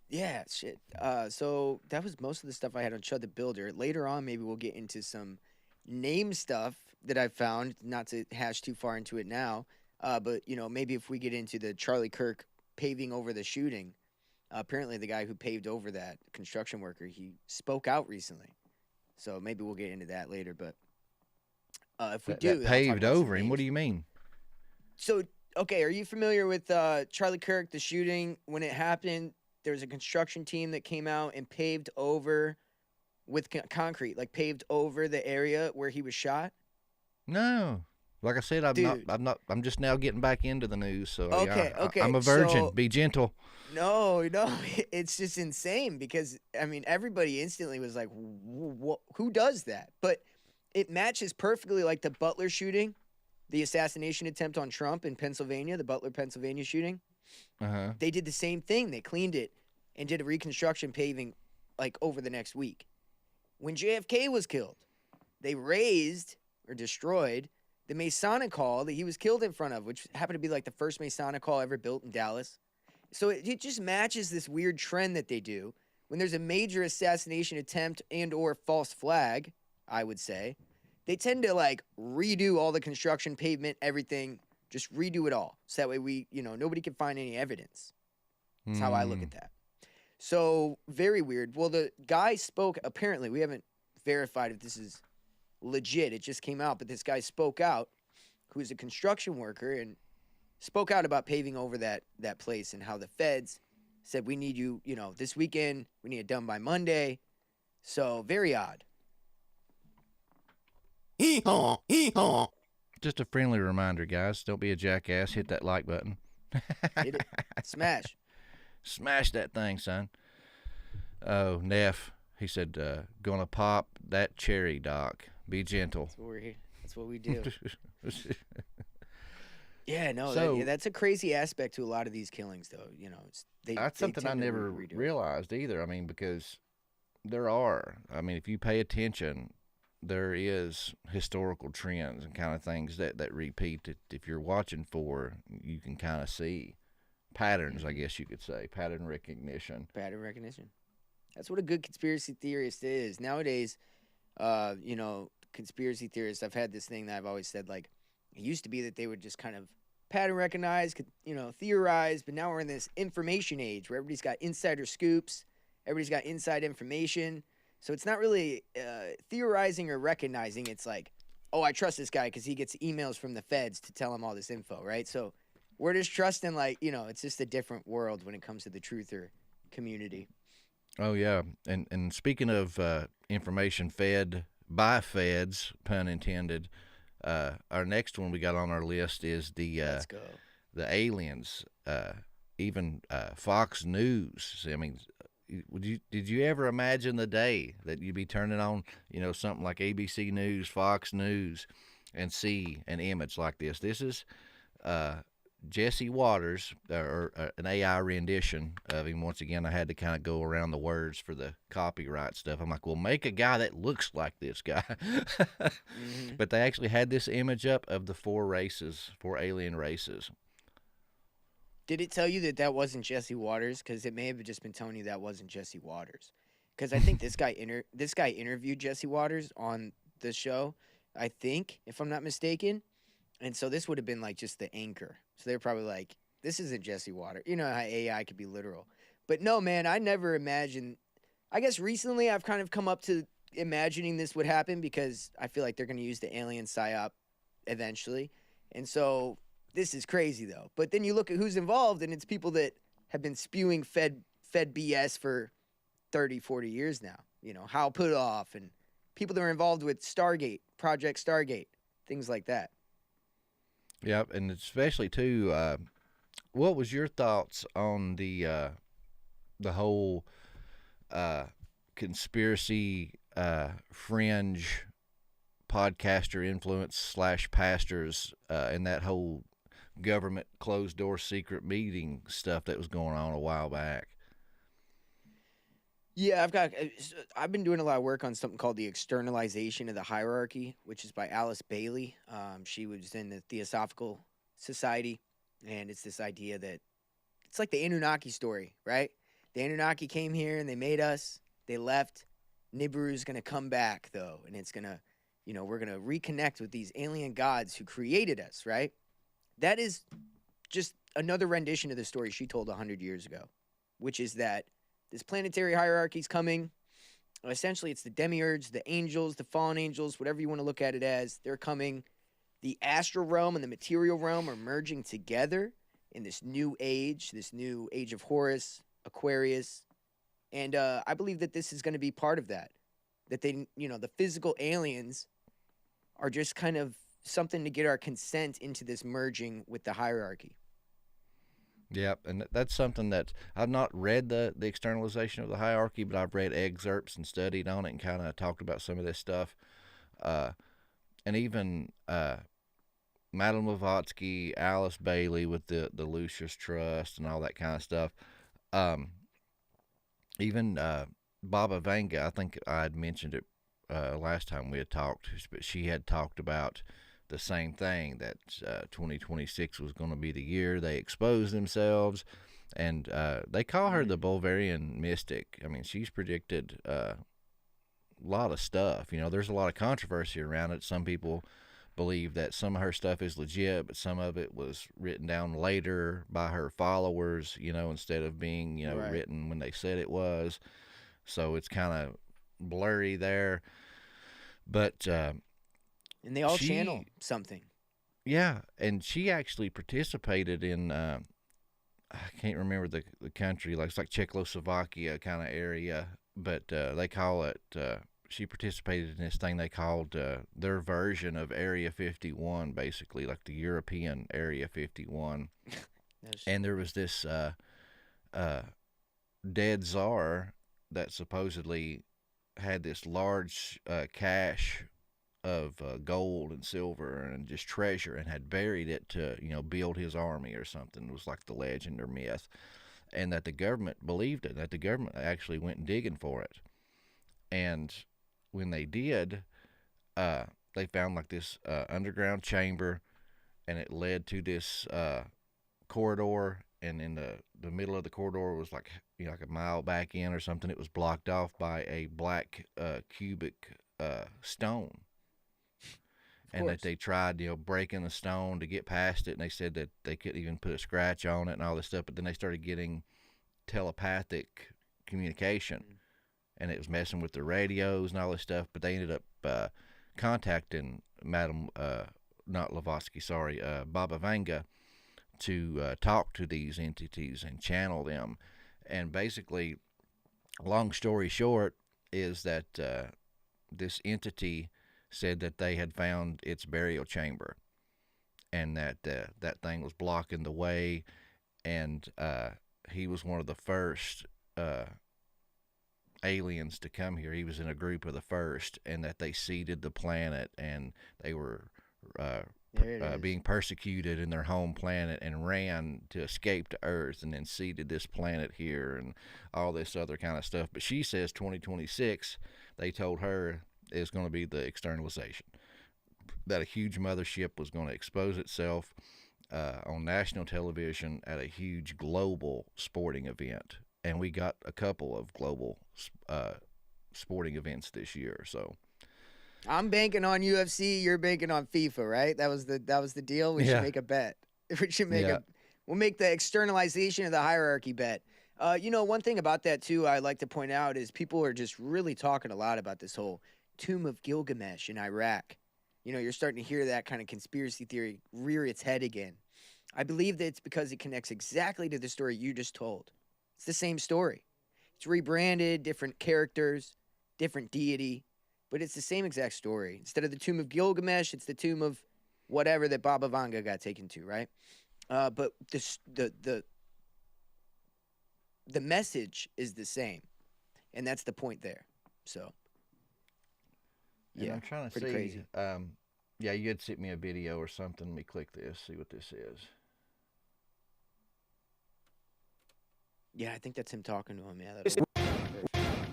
Yeah, shit. So that was most of the stuff I had on Chud the Builder. Later on, maybe we'll get into some name stuff that I found. Not to hash too far into it now, but maybe if we get into the Charlie Kirk paving over the shooting. Apparently, the guy who paved over that construction worker, he spoke out recently. So maybe we'll get into that later. But if we do, that paved over him. What do you mean? So. Okay, are you familiar with Charlie Kirk, the shooting? When it happened, there was a construction team that came out and paved over with concrete, like paved over the area where he was shot? No. Like I said, I'm just now getting back into the news, so okay. I'm a virgin. So, be gentle. No, it's just insane because, I mean, everybody instantly was like, who does that? But it matches perfectly like the Butler shooting. The assassination attempt on Trump in Pennsylvania, the Butler, Pennsylvania shooting. Uh-huh. They did the same thing. They cleaned it and did a reconstruction paving like over the next week. When JFK was killed, they razed or destroyed the Masonic Hall that he was killed in front of, which happened to be like the first Masonic Hall ever built in Dallas. So it just matches this weird trend that they do. When there's a major assassination attempt and or false flag, I would say, they tend to like redo all the construction, pavement, everything, just redo it all. So that way nobody can find any evidence. That's how I look at that. So very weird. Well, the guy spoke, apparently, we haven't verified if this is legit. It just came out, but this guy spoke out, who's a construction worker, and spoke out about paving over that place and how the feds said, we need you, this weekend, we need it done by Monday. So very odd. Hee-haw, hee-haw. Just a friendly reminder, guys. Don't be a jackass. Hit that like button. Hit it. Smash. Smash that thing, son. Oh, Neff, he said, gonna pop that cherry, Doc. Be gentle. That's what we do. Yeah, no, that's a crazy aspect to a lot of these killings, though. That's something I never realized either. I mean, because if you pay attention, there is historical trends and kind of things that repeat that if you're watching for, you can kind of see patterns, I guess you could say, pattern recognition. Pattern recognition. That's what a good conspiracy theorist is. Nowadays, conspiracy theorists, I've had this thing that I've always said, like, it used to be that they would just kind of pattern recognize, theorize, but now we're in this information age where everybody's got insider scoops, everybody's got inside information. So it's not really theorizing or recognizing. It's like, oh, I trust this guy because he gets emails from the feds to tell him all this info, right? So we're just trusting, it's just a different world when it comes to the truther community. Oh, yeah. And speaking of information fed by feds, pun intended, our next one we got on our list is the aliens, even Fox News. I mean, did you ever imagine the day that you'd be turning on, something like ABC News, Fox News, and see an image like this? This is Jesse Waters, or an AI rendition of him. Once again, I had to kind of go around the words for the copyright stuff. I'm like, well, make a guy that looks like this guy. Mm-hmm. But they actually had this image up of the four alien races. Did it tell you that wasn't Jesse Waters? Because it may have just been telling you that wasn't Jesse Waters. Because I think this guy interviewed Jesse Waters on the show, I think, if I'm not mistaken. And so this would have been like just the anchor. So they're probably like, this isn't Jesse Waters. You know how AI could be literal. But no, man, I never imagined. I guess recently I've kind of come imagining this would happen because I feel like they're going to use the alien psyop eventually. And so this is crazy, though. But then you look at who's involved, and it's people that have been spewing Fed BS for 30, 40 years now. You know, Hal Puthoff and people that are involved with Stargate, Project Stargate, things like that. Yep, and especially, too, what was your thoughts on the whole conspiracy fringe podcaster influence / pastors and that whole government closed door secret meeting stuff that was going on a while back? Yeah, I've been doing a lot of work on something called the externalization of the hierarchy, which is by Alice Bailey. She was in the Theosophical Society, and it's this idea that it's like the Anunnaki story, right? The Anunnaki came here and they made us. They left. Nibiru's going to come back, though, and it's going to, we're going to reconnect with these alien gods who created us, right? That is just another rendition of the story she told 100 years ago, which is that this planetary hierarchy is coming. Essentially, it's the demiurge, the angels, the fallen angels, whatever you want to look at it as. They're coming. The astral realm and the material realm are merging together in this new age of Horus, Aquarius. And I believe that this is going to be part of that. That they, the physical aliens are just kind of something to get our consent into this merging with the hierarchy. Yep, and that's something that I've not read the externalization of the hierarchy, but I've read excerpts and studied on it and kind of talked about some of this stuff. And even Madame Blavatsky, Alice Bailey with the Lucius Trust and all that kind of stuff. Even Baba Vanga, I think I had mentioned it last time we had talked, but she had talked about the same thing, that 2026 was going to be the year they expose themselves, and they call her the Bulgarian mystic. I mean, she's predicted a lot of stuff. There's a lot of controversy around it. Some people believe that some of her stuff is legit, but some of it was written down later by her followers, instead of being, Right. written when they said it was. So it's kind of blurry there. But And they all channel something. Yeah, and she actually participated in, I can't remember the country, it's like Czechoslovakia kind of area, but they call it, she participated in this thing they called their version of Area 51, basically, like the European Area 51. And there was this dead czar that supposedly had this large cache of gold and silver and just treasure, and had buried it to build his army or something. It was like the legend or myth, and that the government believed it, that the government actually went digging for it. And when they did, they found like this underground chamber, and it led to this corridor, and in the middle of the corridor was like like a mile back in or something. It was blocked off by a black cubic stone. And that they tried, breaking the stone to get past it, and they said that they couldn't even put a scratch on it and all this stuff. But then they started getting telepathic communication, and it was messing with the radios and all this stuff. But they ended up contacting Madame, not Blavatsky, sorry, Baba Vanga, to talk to these entities and channel them. And basically, long story short, is that this entity said that they had found its burial chamber, and that that thing was blocking the way, and he was one of the first aliens to come here. He was in a group of the first, and that they seeded the planet, and they were being persecuted in their home planet, and ran to escape to Earth, and then seeded this planet here, and all this other kind of stuff. But she says 2026, they told her, is going to be the externalization, that a huge mothership was going to expose itself on national television at a huge global sporting event. And we got a couple of global sporting events this year. So I'm banking on UFC. You're banking on FIFA, right? That was the deal. We should make a bet. We should make we'll make the externalization of the hierarchy bet. One thing about that too, I like to point out is people are just really talking a lot about this whole Tomb of Gilgamesh in Iraq. You're starting to hear that kind of conspiracy theory rear its head again. I believe that it's because it connects exactly to the story you just told. It's the same story. It's rebranded, different characters, different deity, but it's the same exact story. Instead of the Tomb of Gilgamesh, it's the tomb of whatever that Baba Vanga got taken to, right? But the message is the same, and that's the point there. So, yeah, and I'm trying to see. Crazy. Yeah, you had sent me a video or something. Let me click this, see what this is. Yeah, I think that's him talking to him. Yeah.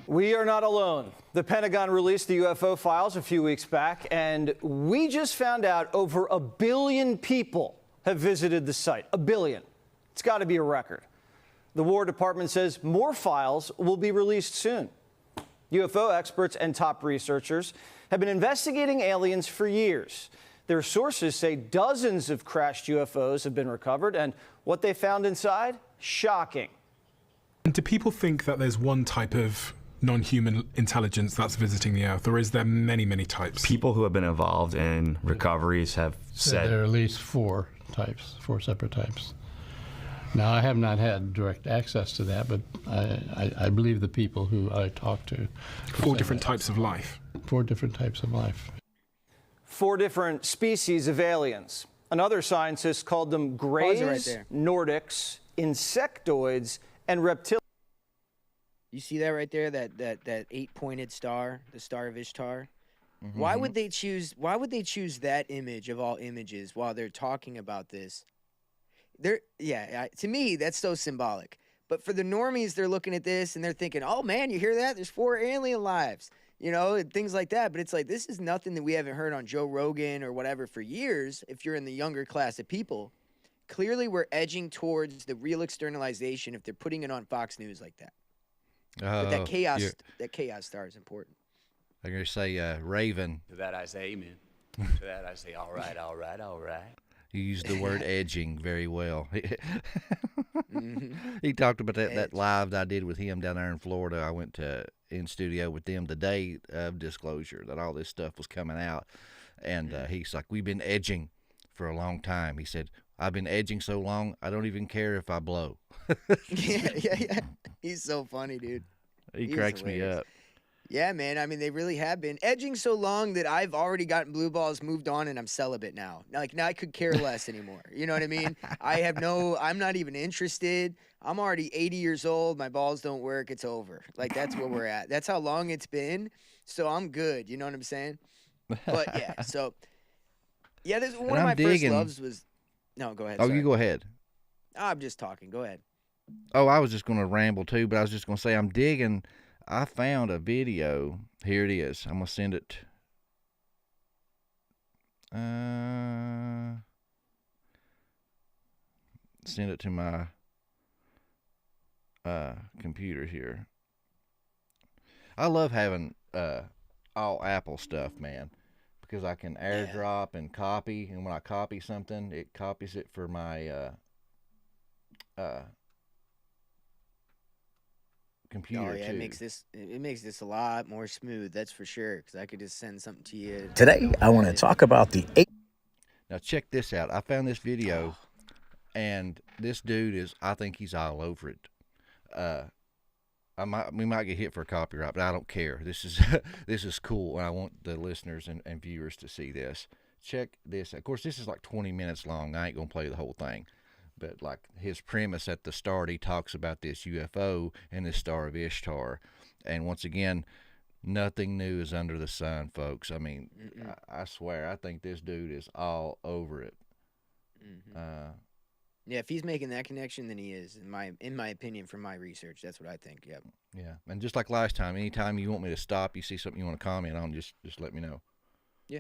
We are not alone. The Pentagon released the UFO files a few weeks back, and we just found out over 1 billion people have visited the site. 1 billion. It's got to be a record. The War Department says more files will be released soon. UFO experts and top researchers have been investigating aliens for years. Their sources say dozens of crashed UFOs have been recovered, and what they found inside, shocking. And do people think that there's one type of non-human intelligence that's visiting the Earth, or is there many, many types? People who have been involved in recoveries have said there are at least 4 types, 4 separate types. Now, I have not had direct access to that, but I believe the people who I talk to. 4 different types of life. 4 different types of life. 4 different species of aliens. Another scientist called them Greys, right Nordics, insectoids, and reptilians. You see that right there? That 8-pointed star, the Star of Ishtar. Mm-hmm. Why would they choose that image of all images while they're talking about this? To me, that's so symbolic. But for the normies, they're looking at this and they're thinking, "Oh man, you hear that? There's 4 alien lives," and things like that. But it's like, this is nothing that we haven't heard on Joe Rogan or whatever for years. If you're in the younger class of people, clearly we're edging towards the real externalization if they're putting it on Fox News like that. But that chaos star is important. I'm going to say Raven. To that I say amen. To that I say all right, all right, all right. You used the word edging very well. Mm-hmm. He talked about that live that I did with him down there in Florida. I went in studio with them the day of disclosure that all this stuff was coming out. And he's like, "We've been edging for a long time." He said, "I've been edging so long, I don't even care if I blow." Yeah. He's so funny, dude. He cracks me up. Yeah, man. I mean, they really have been edging so long that I've already gotten blue balls, moved on, and I'm celibate now. Now I could care less anymore. You know what I mean? I'm not even interested. I'm already 80 years old. My balls don't work. It's over. Like, that's where we're at. That's how long it's been. So I'm good. You know what I'm saying? But yeah, so yeah, there's one of my first loves was. No, go ahead. Oh, sorry. you go ahead. I'm just talking. Go ahead. Oh, I was just going to ramble too, but I was just going to say I'm digging. I found a video. Here it is. I'm going to send it. Send it to my computer here. I love having all Apple stuff, man, because I can airdrop and copy, and when I copy something, it copies it for my computer too. It makes this a lot more smooth. That's for sure. Because I could just send something to you. Today, I want to talk about the 8. Now check this out. I found this video, and this dude I think he's all over it. We might get hit for copyright, but I don't care. This is cool, and I want the listeners and viewers to see this. Check this. Of course, this is like 20 minutes long. I ain't gonna play the whole thing. But like his premise at the start, he talks about this UFO and the Star of Ishtar. And once again, nothing new is under the sun, folks. I mean, I swear, I think this dude is all over it. Mm-hmm. Yeah, if he's making that connection, then he is. In my opinion, from my research, that's what I think. Yep. Yeah, and just like last time, anytime you want me to stop, you see something you want to comment on, just let me know. Yeah.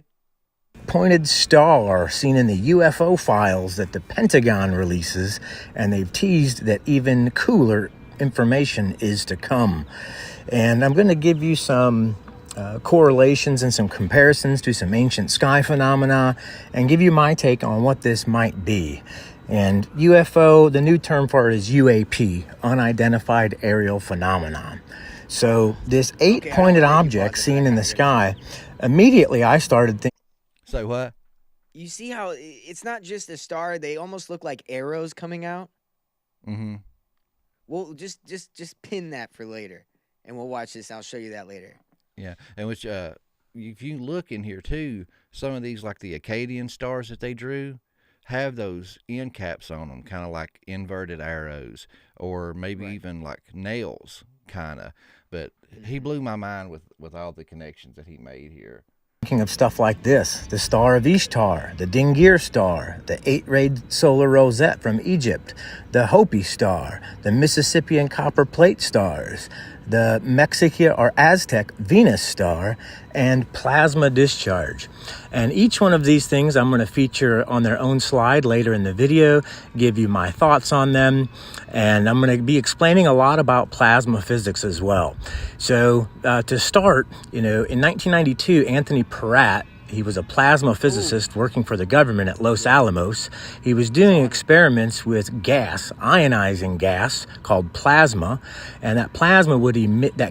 Pointed star seen in the UFO files that the Pentagon releases, and they've teased that even cooler information is to come. And I'm going to give you some correlations and some comparisons to some ancient sky phenomena and give you my take on what this might be. And UFO, the new term for it is UAP, unidentified aerial phenomenon. So this eight-pointed object seen in the sky, immediately I started thinking. Say what? You see how it's not just a star; they almost look like arrows coming out. Mm-hmm. We'll just pin that for later, and we'll watch this. I'll show you that later. Yeah, and which if you look in here too, some of these like the Akkadian stars that they drew have those end caps on them, kind of like inverted arrows, or maybe even like nails, kind of. But he blew my mind with all the connections that he made here. Thinking of stuff like this: the Star of Ishtar, the Dingir Star, the 8-rayed solar rosette from Egypt, the Hopi Star, the Mississippian Copper Plate stars, the Mexica or Aztec Venus Star, and plasma discharge. And each one of these things I'm going to feature on their own slide later in the video, give you my thoughts on them, and I'm going to be explaining a lot about plasma physics as well. So to start, in 1992, Anthony Peratt, he was a plasma physicist working for the government at Los Alamos. He was doing experiments with gas, ionizing gas called plasma, and that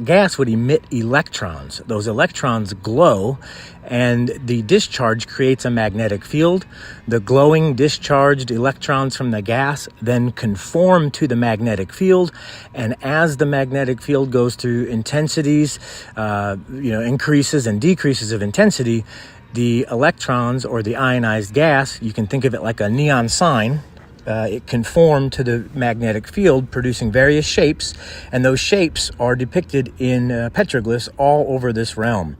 gas would emit electrons. Those electrons glow, and the discharge creates a magnetic field. The glowing discharged electrons from the gas then conform to the magnetic field, and as the magnetic field goes through intensities, increases and decreases of intensity, the electrons or the ionized gas, you can think of it like a neon sign. It conformed to the magnetic field, producing various shapes, and those shapes are depicted in petroglyphs all over this realm.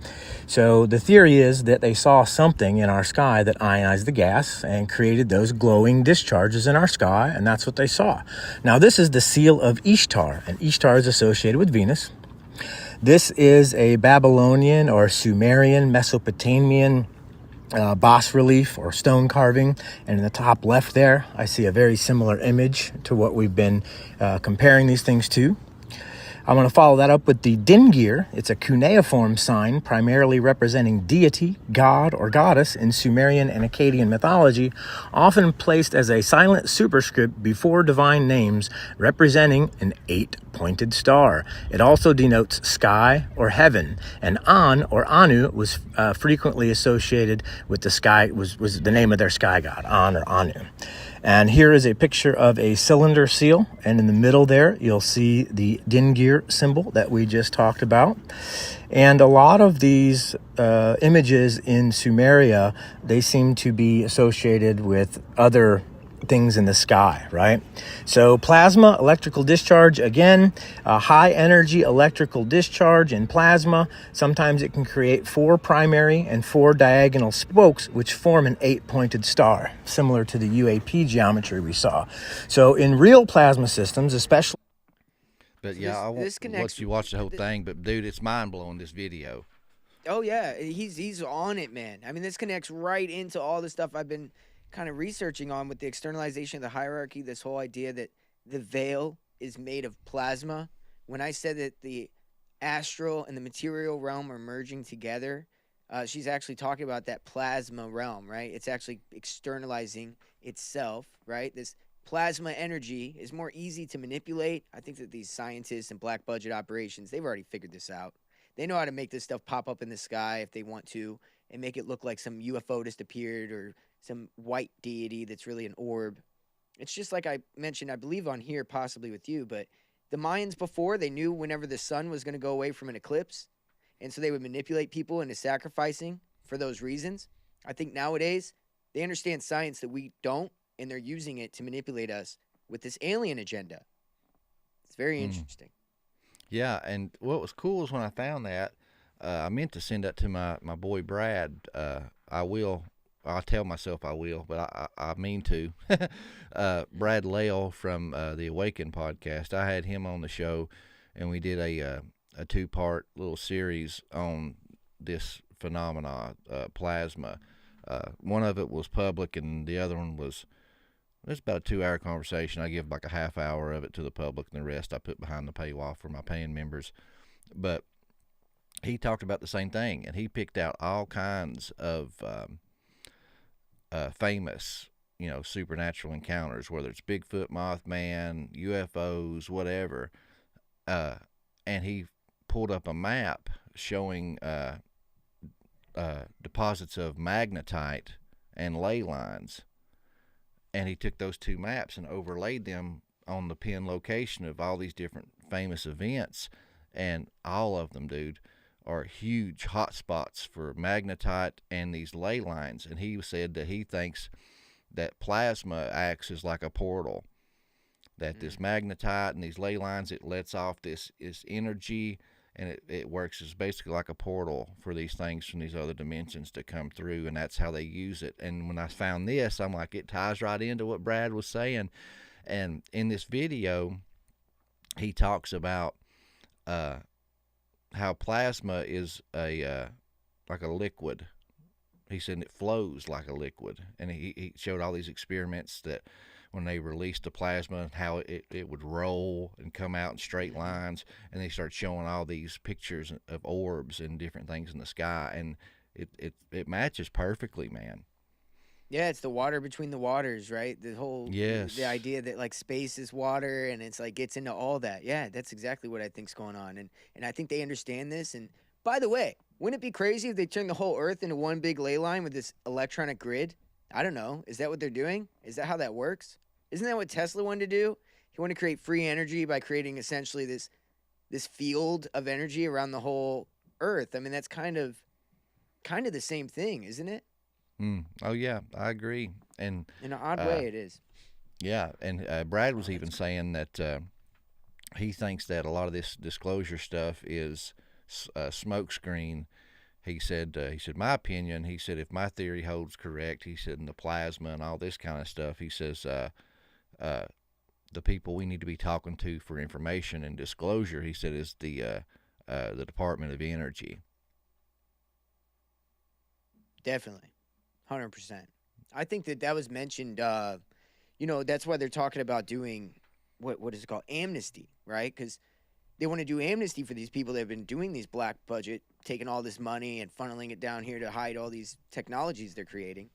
So the theory is that they saw something in our sky that ionized the gas and created those glowing discharges in our sky, and that's what they saw. Now, this is the seal of Ishtar, and Ishtar is associated with Venus. This is a Babylonian or Sumerian, Mesopotamian bas relief or stone carving. And in the top left there, I see a very similar image to what we've been comparing these things to. I'm going to follow that up with the Dingir. It's a cuneiform sign primarily representing deity, god, or goddess in Sumerian and Akkadian mythology, often placed as a silent superscript before divine names, representing an 8-pointed star. It also denotes sky or heaven, and An or Anu was frequently associated with the sky, was the name of their sky god, An or Anu. And here is a picture of a cylinder seal, and in the middle there you'll see the Dingir symbol that we just talked about. And a lot of these images in Sumeria, they seem to be associated with other things in the sky, right? So plasma, electrical discharge, again, high energy electrical discharge in plasma. Sometimes it can create 4 primary and 4 diagonal spokes, which form an 8-pointed star, similar to the UAP geometry we saw. So in real plasma systems, especially... But yeah, I won't let you watch the whole thing, but dude, it's mind-blowing, this video. Oh yeah, he's on it, man. I mean, this connects right into all the stuff I've been kind of researching on with the externalization of the hierarchy, this whole idea that the veil is made of plasma. When I said that the astral and the material realm are merging together, she's actually talking about that plasma realm, right? It's actually externalizing itself, right? This plasma energy is more easy to manipulate. I think that these scientists and black budget operations, they've already figured this out. They know how to make this stuff pop up in the sky if they want to and make it look like some UFO just appeared or some white deity that's really an orb. It's just like I mentioned, I believe on here, possibly with you, but the Mayans before, they knew whenever the sun was going to go away from an eclipse, and so they would manipulate people into sacrificing for those reasons. I think nowadays, they understand science that we don't, and they're using it to manipulate us with this alien agenda. It's very interesting. Yeah, and what was cool is when I found that, I meant to send that to my boy Brad. I'll tell myself I will, but I mean to. Brad Lale from the Awaken podcast. I had him on the show, and we did a 2-part little series on this phenomena, plasma. One of it was public, and the other one was about a 2-hour conversation. I give like a half hour of it to the public, and the rest I put behind the paywall for my paying members. But he talked about the same thing, and he picked out all kinds of famous supernatural encounters, whether it's Bigfoot, Mothman, UFOs, whatever. And he pulled up a map showing deposits of magnetite and ley lines. And he took those two maps and overlaid them on the pin location of all these different famous events. And all of them, dude, are huge hot spots for magnetite and these ley lines. And he said that he thinks that plasma acts as like a portal, that this magnetite and these ley lines, it lets off this energy, and it works as basically like a portal for these things from these other dimensions to come through, and that's how they use it. And when I found this, I'm like, it ties right into what Brad was saying. And in this video, he talks about how plasma is like a liquid. He said it flows like a liquid, and he showed all these experiments that when they released the plasma, how it would roll and come out in straight lines, and they started showing all these pictures of orbs and different things in the sky, and it matches perfectly, man. Yeah, it's the water between the waters, right? The whole the idea that like space is water, and it's like gets into all that. Yeah, that's exactly what I think's going on, and I think they understand this. And by the way, wouldn't it be crazy if they turned the whole Earth into one big ley line with this electronic grid? I don't know. Is that what they're doing? Is that how that works? Isn't that what Tesla wanted to do? He wanted to create free energy by creating essentially this field of energy around the whole Earth. I mean, that's kind of the same thing, isn't it? Oh yeah, I agree. And in an odd way, it is. Yeah, and Brad was even saying that he thinks that a lot of this disclosure stuff is smokescreen. He said, my opinion, he said, if my theory holds correct, he said, in the plasma and all this kind of stuff, he says, the people we need to be talking to for information and disclosure, he said, is the Department of Energy. Definitely. 100%. I think that was mentioned, that's why they're talking about doing, what is it called, amnesty, right? Because they want to do amnesty for these people that have been doing these black budget, taking all this money and funneling it down here to hide all these technologies they're creating.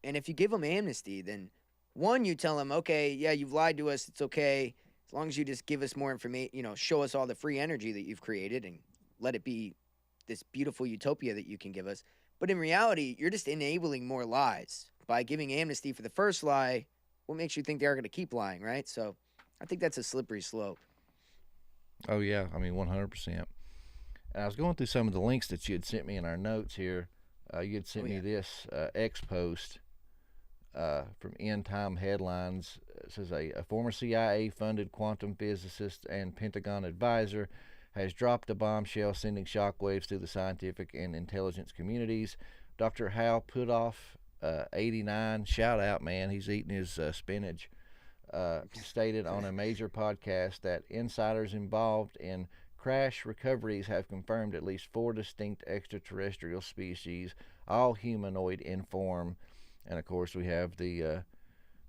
And if you give them amnesty, then one, you tell them, okay, yeah, you've lied to us. It's okay. As long as you just give us more information, show us all the free energy that you've created and let it be this beautiful utopia that you can give us. But in reality, you're just enabling more lies. By giving amnesty for the first lie, what makes you think they are going to keep lying, right? So I think that's a slippery slope. Oh, yeah. I mean, 100%. And I was going through some of the links that you had sent me in our notes here. You had sent me this X post from End Time Headlines. It says a former CIA-funded quantum physicist and Pentagon advisor has dropped a bombshell, sending shockwaves through the scientific and intelligence communities. Dr. Hal Puthoff, 89, shout out, man, he's eating his spinach, stated on a major podcast that insiders involved in crash recoveries have confirmed at least 4 distinct extraterrestrial species, all humanoid in form. And of course, we have the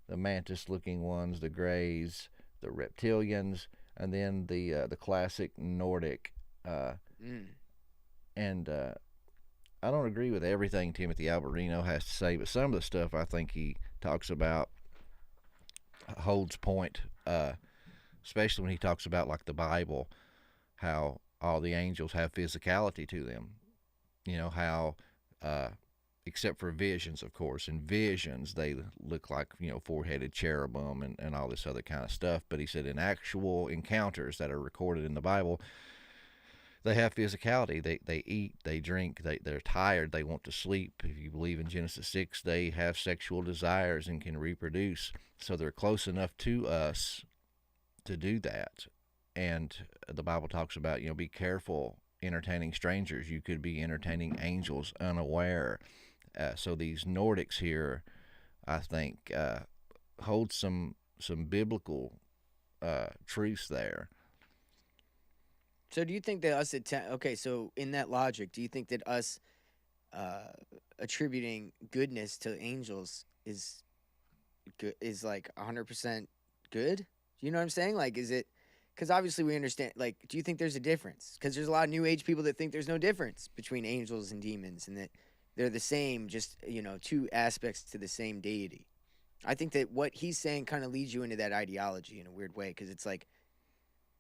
mantis-looking ones, the greys, the reptilians, and then the classic Nordic. And I don't agree with everything Timothy Alberino has to say, but some of the stuff I think he talks about holds point, especially when he talks about like the Bible, how all the angels have physicality to them. How except for visions, of course. In visions, they look like, four-headed cherubim and all this other kind of stuff. But he said in actual encounters that are recorded in the Bible, they have physicality. They eat, they drink, they're tired, they want to sleep. If you believe in Genesis 6, they have sexual desires and can reproduce. So they're close enough to us to do that. And the Bible talks about, be careful entertaining strangers. You could be entertaining angels unaware. So these Nordics here, I think, hold some biblical truths there. So do you think that us so in that logic, do you think that us attributing goodness to angels is like 100% good? Do you know what I'm saying? Like, is it, because obviously we understand, like, do you think there's a difference? Because there's a lot of New Age people that think there's no difference between angels and demons, and that they're the same, just, two aspects to the same deity. I think that what he's saying kind of leads you into that ideology in a weird way, because it's like,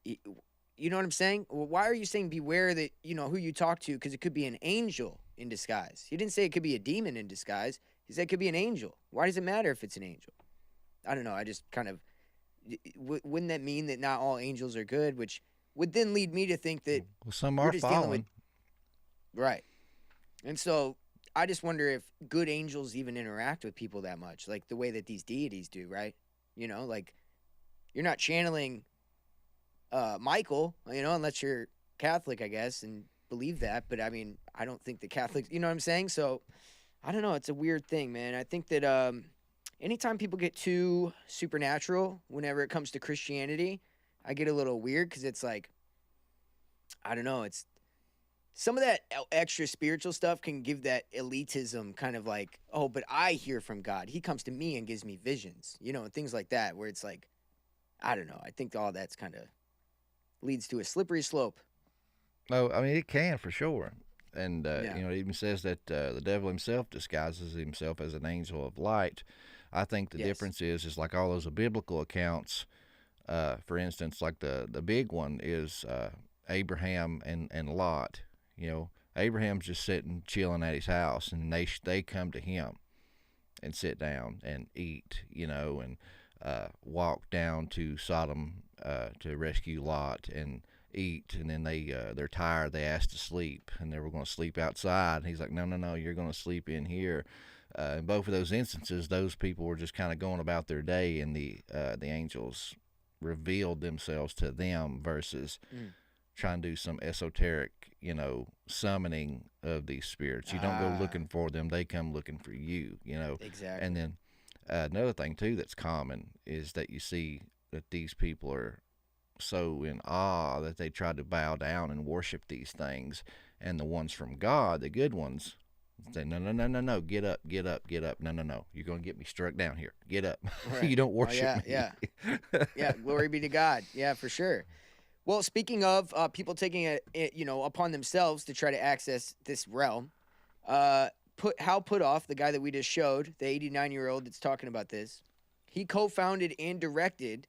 you know what I'm saying? Well, why are you saying beware that, who you talk to, because it could be an angel in disguise? He didn't say it could be a demon in disguise. He said it could be an angel. Why does it matter if it's an angel? I don't know. I just kind of, wouldn't that mean that not all angels are good, which would then lead me to think that some are fallen. Right. And so I just wonder if good angels even interact with people that much, like the way that these deities do, right? Like you're not channeling Michael, unless you're Catholic, I guess, and believe that. But I mean, I don't think the Catholics, you know what I'm saying? So I don't know. It's a weird thing, man. I think that anytime people get too supernatural, whenever it comes to Christianity, I get a little weird, because it's like, I don't know. It's some of that extra spiritual stuff can give that elitism kind of like, oh, but I hear from God. He comes to me and gives me visions, and things like that, where it's like, I don't know. I think all that's kind of leads to a slippery slope. Oh, I mean, it can for sure. And, it even says that the devil himself disguises himself as an angel of light. I think the difference is like all those biblical accounts, for instance, like the big one is Abraham and Lot. Abraham's just sitting, chilling at his house, and they come to him and sit down and eat, and walk down to Sodom to rescue Lot and eat. And then they're tired. They asked to sleep, and they were going to sleep outside. And he's like, no, you're going to sleep in here. In both of those instances, those people were just kind of going about their day, and the angels revealed themselves to them versus trying to do some esoteric, summoning of these spirits. You don't go looking for them. They come looking for you, Exactly. And then another thing, too, that's common is that you see that these people are so in awe that they try to bow down and worship these things. And the ones from God, the good ones, say, no, get up. No, you're going to get me struck down here. Get up. Right. You don't worship me. Yeah. Yeah, glory be to God. Yeah, for sure. Well, speaking of people taking it, upon themselves to try to access this realm, Hal Puthoff, the guy that we just showed, the 89-year-old that's talking about this, he co-founded and directed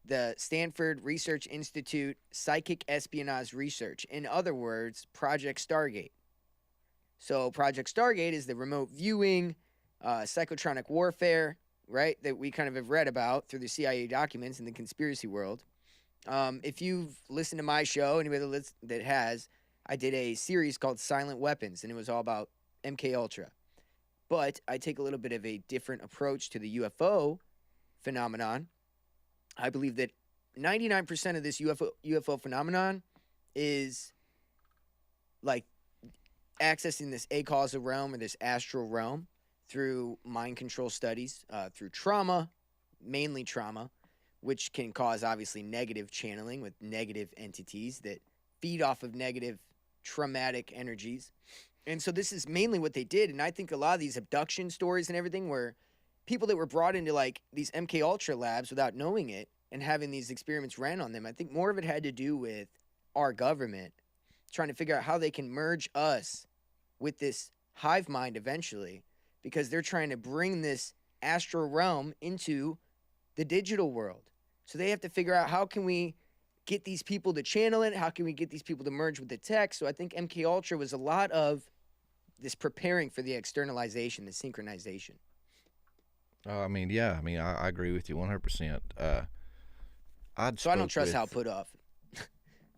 the Stanford Research Institute Psychic Espionage Research. In other words, Project Stargate. So Project Stargate is the remote viewing, psychotronic warfare, right, that we kind of have read about through the CIA documents in the conspiracy world. If you've listened to my show, anybody that has, I did a series called Silent Weapons, and it was all about MK Ultra. But I take a little bit of a different approach to the UFO phenomenon. I believe that 99% of this UFO phenomenon is like accessing this acausal realm or this astral realm through mind control studies, through trauma, mainly trauma, which can cause obviously negative channeling with negative entities that feed off of negative traumatic energies. And so this is mainly what they did. And I think a lot of these abduction stories and everything were people that were brought into like these MK Ultra labs without knowing it and having these experiments ran on them. I think more of it had to do with our government trying to figure out how they can merge us with this hive mind eventually, because they're trying to bring this astral realm into the digital world. So they have to figure out, how can we get these people to channel it? How can we get these people to merge with the tech? So I think MK Ultra was a lot of this preparing for the externalization, the synchronization. I mean, yeah. I mean, I agree with you 100%. I don't trust Hal Puthoff.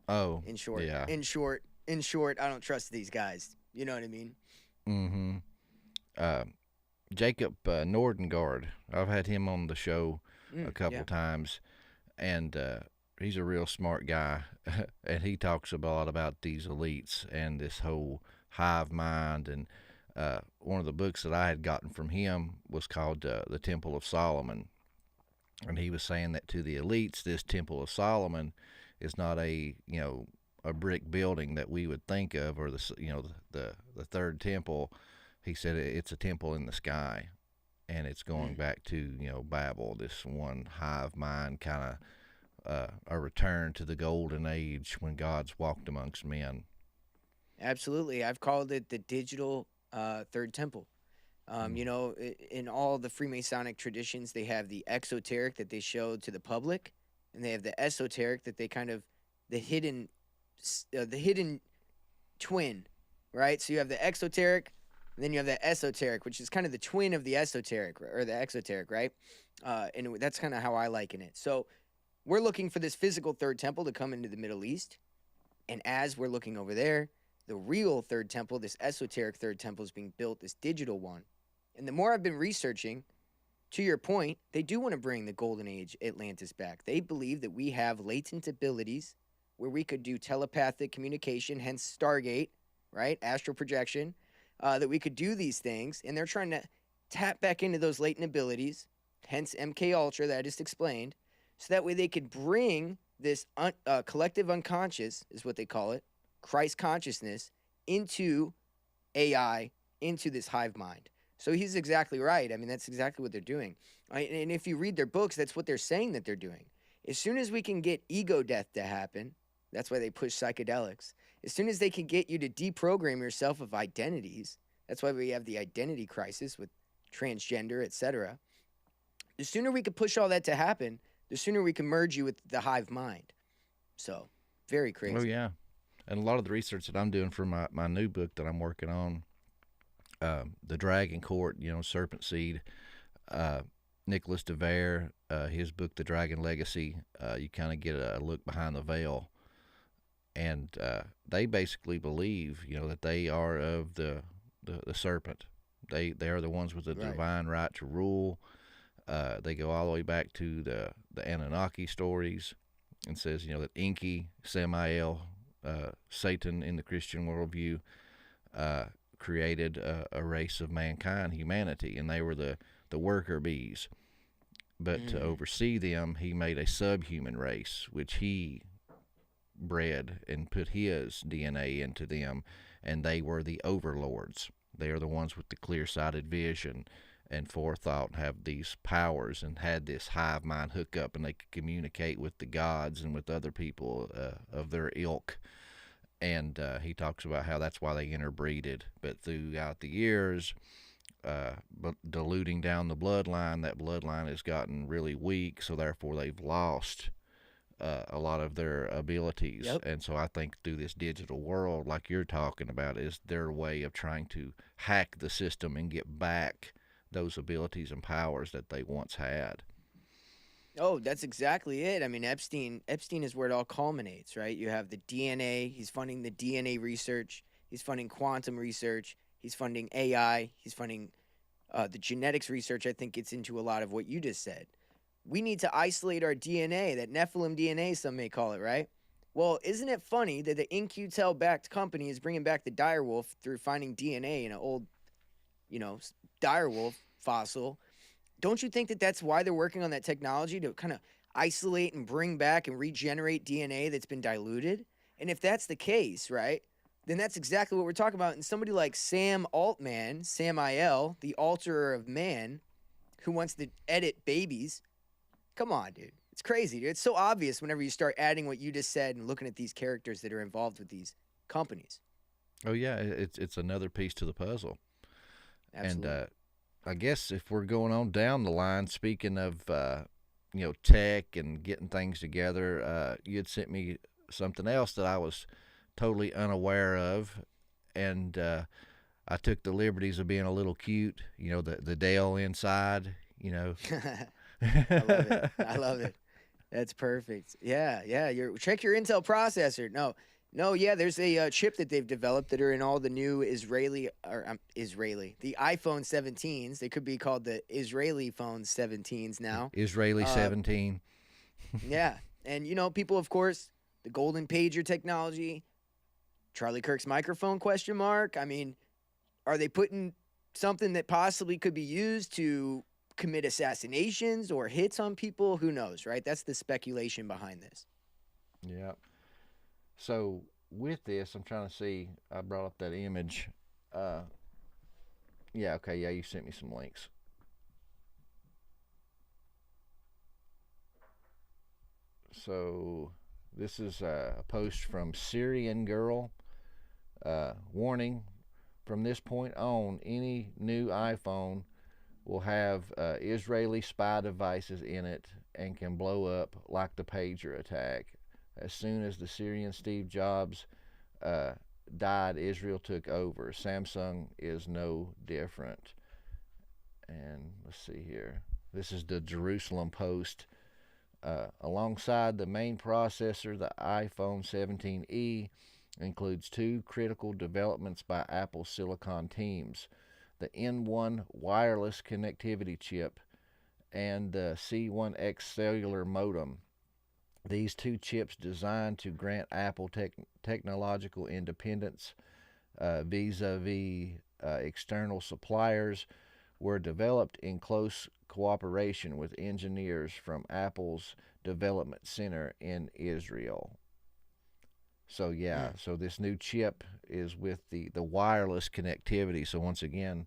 Oh, in short, yeah. In short, I don't trust these guys. You know what I mean? Mm-hmm. Jacob Nordengard, I've had him on the show a couple times, and he's a real smart guy, and he talks a lot about these elites and this whole hive mind. And one of the books that I had gotten from him was called The Temple of Solomon, and he was saying that to the elites, this Temple of Solomon is not a brick building that we would think of, or the third temple. He said it's a temple in the sky, and it's going back to Babel, this one hive mind kind of a return to the golden age when God's walked amongst men. Absolutely. I've called it the digital third temple. You know, in all the Freemasonic traditions, they have the exoteric that they show to the public, and they have the esoteric that they kind of the hidden twin, right? So you have the exoteric, and then you have the esoteric, which is kind of the twin of the esoteric or the exoteric, right? And that's kind of how I liken it. So we're looking for this physical third temple to come into the Middle East, and as we're looking over there, the real third temple, this esoteric third temple, is being built, this digital one. And the more I've been researching, to your point, they do want to bring the Golden Age Atlantis back. They believe that we have latent abilities where we could do telepathic communication, hence Stargate, right? Astral projection, that we could do these things. And they're trying to tap back into those latent abilities, hence MK Ultra that I just explained, so that way they could bring this collective unconscious, is what they call it, Christ consciousness, into AI, into this hive mind. So he's exactly right. I mean, that's exactly what they're doing. And if you read their books, that's what they're saying that they're doing. As soon as we can get ego death to happen, that's why they push psychedelics. As soon as they can get you to deprogram yourself of identities, that's why we have the identity crisis with transgender, etc. The sooner we can push all that to happen, the sooner we can merge you with the hive mind. So, very crazy. Oh, yeah. And a lot of the research that I'm doing for my new book that I'm working on, The Dragon Court, you know, Serpent Seed, Nicholas DeVere, his book, The Dragon Legacy, you kind of get a look behind the veil. And they basically believe, you know, that they are of the serpent. They are the ones with the divine right to rule. They go all the way back to the Anunnaki stories and says, you know, that Enki, Samael, Satan in the Christian worldview, created a race of mankind, humanity, and they were the worker bees. But to oversee them, he made a subhuman race, which he bred and put his DNA into them, and they were the overlords. They are the ones with the clear-sighted vision and forethought, and have these powers, and had this hive mind hookup, and they could communicate with the gods and with other people of their ilk. And he talks about how that's why they interbreeded. But throughout the years, but diluting down the bloodline, that bloodline has gotten really weak, so therefore they've lost a lot of their abilities. Yep. And so I think through this digital world, like you're talking about, is their way of trying to hack the system and get back those abilities and powers that they once had. Oh, that's exactly it. I mean, Epstein is where it all culminates, right? You have the DNA. He's funding the DNA research. He's funding quantum research. He's funding AI. He's funding the genetics research. I think gets into a lot of what you just said. We need to isolate our DNA, that Nephilim DNA, some may call it, right? Well, isn't it funny that the In-Q-Tel-backed company is bringing back the direwolf through finding DNA in an old, you know, direwolf fossil? Don't you think that that's why they're working on that technology, to kind of isolate and bring back and regenerate DNA that's been diluted? And if that's the case, right, then that's exactly what we're talking about. And somebody like Sam Altman, Samael, the alterer of man, who wants to edit babies, come on, dude. It's crazy, dude. It's so obvious whenever you start adding what you just said and looking at these characters that are involved with these companies. Oh, yeah, it's another piece to the puzzle. Absolutely. And I guess if we're going on down the line, speaking of, you know, tech and getting things together, you had sent me something else that I was totally unaware of, and I took the liberties of being a little cute, you know, the Dell inside, you know. I love it. I love it. That's perfect. Yeah. Check your Intel processor. No, yeah, there's a chip that they've developed that are in all the new the iPhone 17s. They could be called the Israeli phone 17s now. Israeli 17. Yeah. And, you know, people, of course, the golden pager technology, Charlie Kirk's microphone, question mark. I mean, are they putting something that possibly could be used to commit assassinations or hits on people? Who knows, right? That's the speculation behind this. Yeah. So with this, I'm trying to see, I brought up that image. Yeah, okay, yeah, you sent me some links. So this is a post from Syrian Girl. Warning, from this point on, any new iPhone will have Israeli spy devices in it and can blow up like the pager attack. As soon as the Syrian Steve Jobs died, Israel took over. Samsung is no different. And let's see here. This is the Jerusalem Post. Alongside the main processor, the iPhone 17e includes 2 critical developments by Apple's Silicon teams: the N1 wireless connectivity chip and the C1X cellular modem. These 2 chips, designed to grant Apple technological independence vis-a-vis external suppliers, were developed in close cooperation with engineers from Apple's development center in Israel. So yeah, so this new chip is with the wireless connectivity. So once again,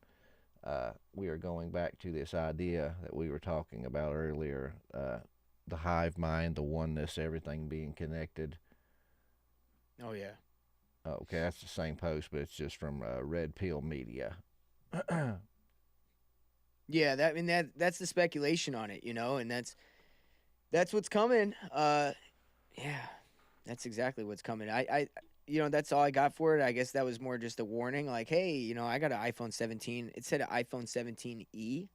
we are going back to this idea that we were talking about earlier, the hive mind, the oneness, everything being connected. Oh yeah. Okay, that's the same post, but it's just from Red Pill Media. Yeah, that's the speculation on it, and that's what's coming. Yeah, that's exactly what's coming. I that's all I got for it. I guess that was more just a warning, like, hey, I got an iPhone 17. It said an iPhone 17e.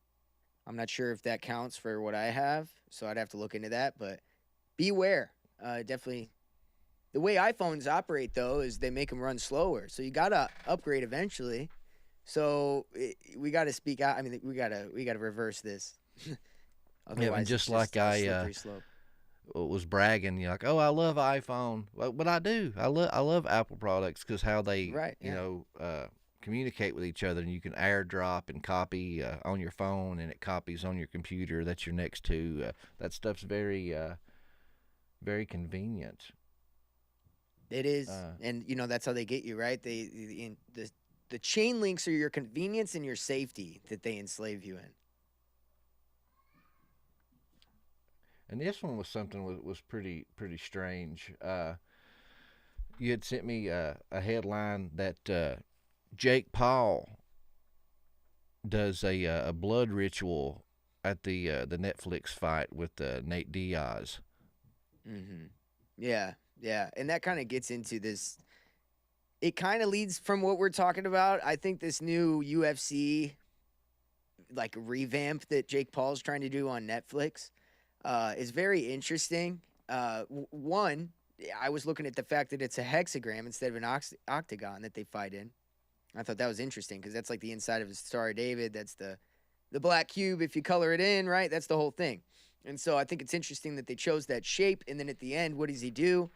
I'm not sure if that counts for what I have, so I'd have to look into that. But beware. Definitely. The way iPhones operate, though, is they make them run slower. So you gotta upgrade eventually. So we got to speak out. I mean, we got to reverse this. Yeah, and just like I was bragging, like, oh, I love iPhone. But I do. I love Apple products because how they, communicate with each other, and you can airdrop and copy on your phone, and it copies on your computer that you're next to. That stuff's very, very convenient. It is, and that's how they get you, right? The chain links are your convenience and your safety that they enslave you in. And this one was something was pretty strange. You had sent me a headline that Jake Paul does a blood ritual at the Netflix fight with Nate Diaz. Mm-hmm. Yeah, and that kind of gets into this. It kind of leads from what we're talking about. I think this new UFC revamp that Jake Paul's trying to do on Netflix is very interesting. One, I was looking at the fact that it's a hexagram instead of an octagon that they fight in. I thought that was interesting because that's like the inside of the Star of David. That's the black cube if you color it in, right? That's the whole thing. And so I think it's interesting that they chose that shape. And then at the end, what does he do?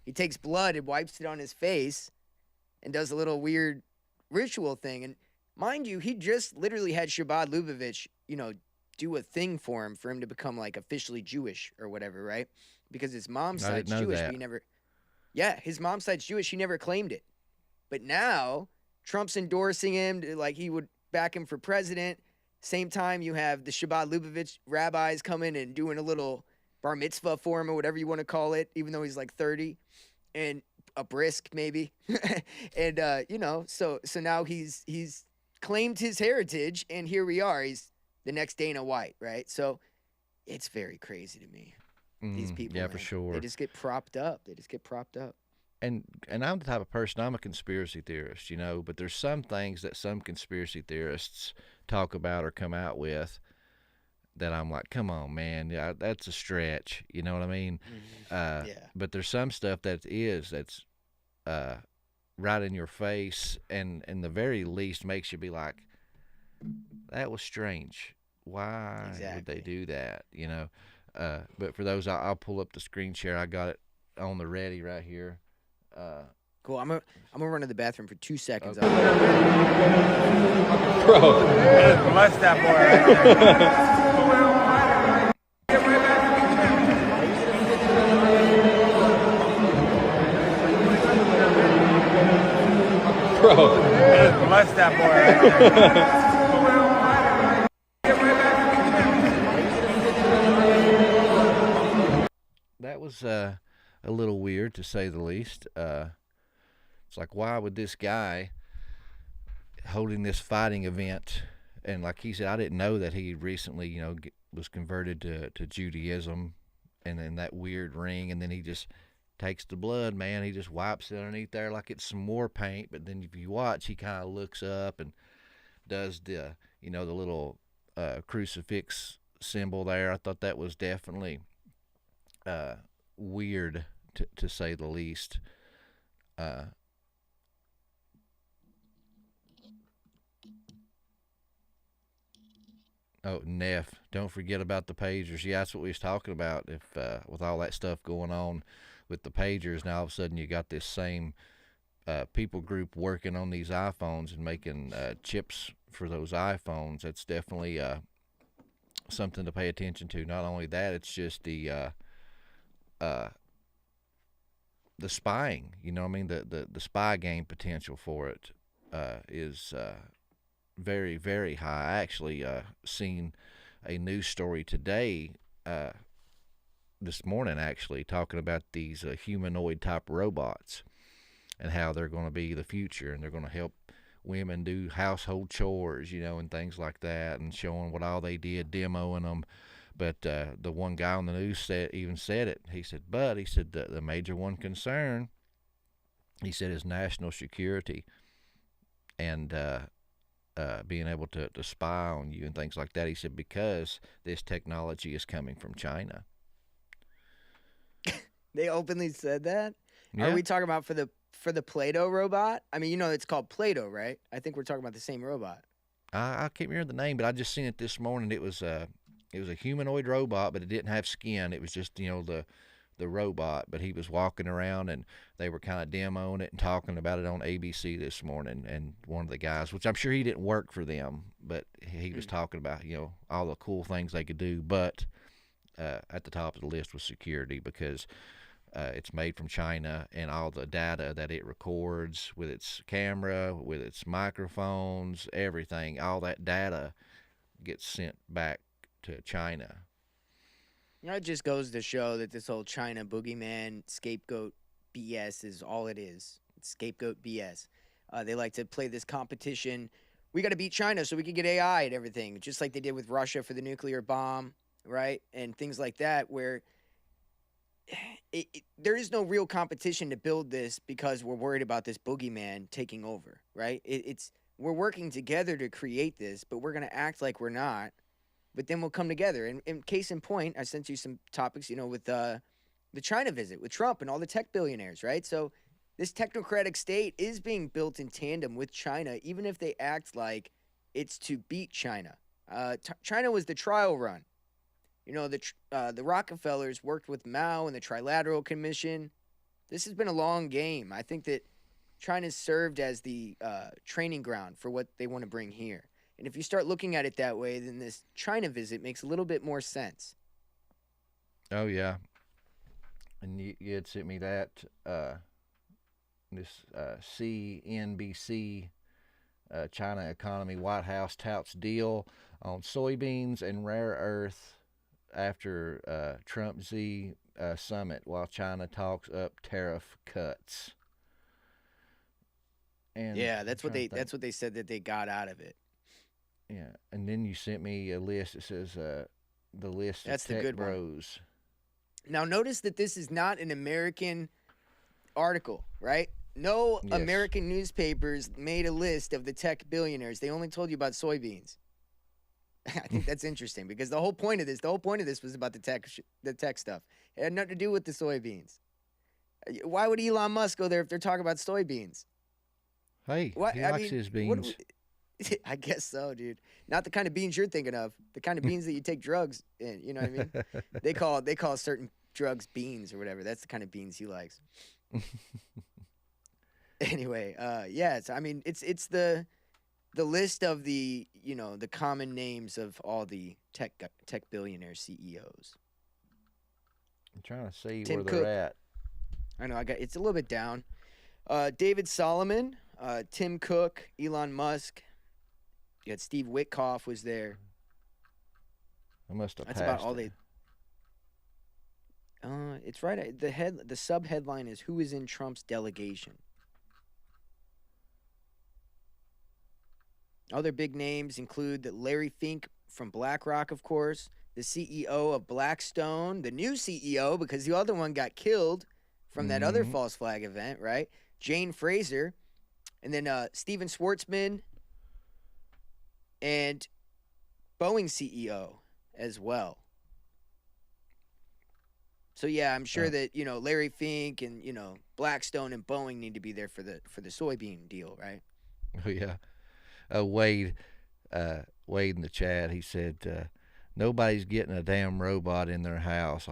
He takes blood and wipes it on his face and does a little weird ritual thing. And mind you, he just literally had Shabbat Lubavitch, do a thing for him to become officially Jewish or whatever, right? Because his mom's side's Jewish, but he never. Yeah, his mom's side's Jewish. He never claimed it. But now Trump's endorsing him he would back him for president. Same time, you have the Shabbat Lubavitch rabbis coming and doing a little bar mitzvah for him or whatever you want to call it, even though he's 30. And a brisk maybe. And so now he's claimed his heritage, and here we are. He's the next Dana White, right? So it's very crazy to me. These people, yeah, for sure. They just get propped up. And I'm the type of person, I'm a conspiracy theorist, but there's some things that some conspiracy theorists talk about or come out with that I'm like, come on, man, yeah, that's a stretch. You know what I mean? Yeah. But there's some stuff that's right in your face, and the very least makes you be like, that was strange. Why would they do that? But for those, I'll pull up the screen share. I got it on the ready right here. Cool. I'm gonna run to the bathroom for 2 seconds. Okay. Bro, bless that boy right there. Bro, bless that boy right there. That was a little weird, to say the least. It's like, why would this guy holding this fighting event, and like he said, I didn't know that he recently, was converted to Judaism, and then that weird ring, and then he just takes the blood, man. He just wipes it underneath there like it's some more paint. But then if you watch, he kind of looks up and does the little crucifix symbol there. I thought that was definitely weird, to say the least. Oh, Neff, don't forget about the pagers. Yeah, that's what we was talking about. If with all that stuff going on with the pagers, now all of a sudden you got this same people group working on these iPhones and making chips for those iPhones. That's definitely something to pay attention to. Not only that, it's just the spying. You know what I mean? The spy game potential for it is very, very high. I actually seen a news story today, this morning actually, talking about these humanoid type robots and how they're going to be the future, and they're going to help women do household chores, and things like that, and showing what all they did, demoing them. But the one guy on the news said it. He said, the major one concern, he said, is national security and being able to spy on you and things like that. He said, because this technology is coming from China. They openly said that? Yeah. Are we talking about for the Play-Doh robot? I mean, it's called Play-Doh, right? I think we're talking about the same robot. I can't remember the name, but I just seen it this morning. It was a humanoid robot, but it didn't have skin. It was just, the robot. But he was walking around, and they were kind of demoing it and talking about it on ABC this morning. And one of the guys, which I'm sure he didn't work for them, but he was talking about, all the cool things they could do. But at the top of the list was security, because it's made from China, and all the data that it records with its camera, with its microphones, everything, all that data gets sent back to China. It just goes to show that this whole China boogeyman scapegoat BS is all it is. It's scapegoat BS. They like to play this competition. We got to beat China so we can get AI and everything, just like they did with Russia for the nuclear bomb, right? And things like that, where there is no real competition to build this because we're worried about this boogeyman taking over, right? We're working together to create this, but we're going to act like we're not. But then we'll come together. And in case in point, I sent you some topics, with the China visit with Trump and all the tech billionaires, right? So this technocratic state is being built in tandem with China, even if they act like it's to beat China. China was the trial run. The Rockefellers worked with Mao and the Trilateral Commission. This has been a long game. I think that China's served as the training ground for what they want to bring here. And if you start looking at it that way, then this China visit makes a little bit more sense. Oh, yeah. And you had sent me that, this CNBC China economy, White House touts deal on soybeans and rare earth after Trump-Xi summit, while China talks up tariff cuts. And yeah, that's what they said that they got out of it. Yeah, and then you sent me a list that says the list That's of tech the good bros. Now, notice that this is not an American article, right? No American newspapers made a list of the tech billionaires. They only told you about soybeans. I think that's interesting, because the whole point of this was about the tech stuff. It had nothing to do with the soybeans. Why would Elon Musk go there if they're talking about soybeans? Hey, he likes his beans. I guess so, dude. Not the kind of beans you're thinking of. The kind of beans that you take drugs in. You know what I mean? They call certain drugs beans or whatever. That's the kind of beans he likes. Anyway, it's the list of the the common names of all the tech billionaire CEOs. I'm trying to see Tim where Cook. they're at. I know it's a little bit down. David Solomon, Tim Cook, Elon Musk. You had Steve Witkoff was there. I must have That's passed about all it. It's right. The sub headline is "Who is in Trump's delegation?" Other big names include the Larry Fink from BlackRock, of course, the CEO of Blackstone, the new CEO because the other one got killed from that other false flag event, right? Jane Fraser, and then Steven Schwartzman, and Boeing CEO as well. So yeah, I'm sure that Larry Fink and Blackstone and Boeing need to be there for the soybean deal, right? Oh yeah. Wade in the chat, he said nobody's getting a damn robot in their house.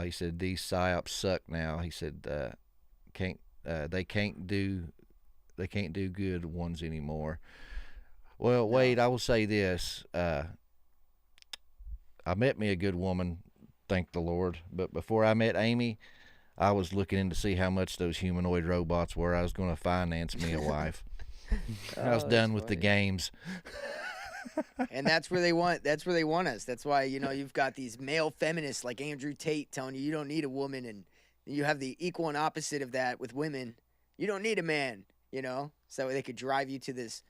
He said these psyops suck now. He said they can't do good ones anymore. Well, Wade, I will say this: I met me a good woman, thank the Lord. But before I met Amy, I was looking in to see how much those humanoid robots were. I was going to finance me a wife. I was done with the games. And that's where they want us. That's why you've got these male feminists like Andrew Tate telling you don't need a woman, and you have the equal and opposite of that with women. You don't need a man, so they could drive you to this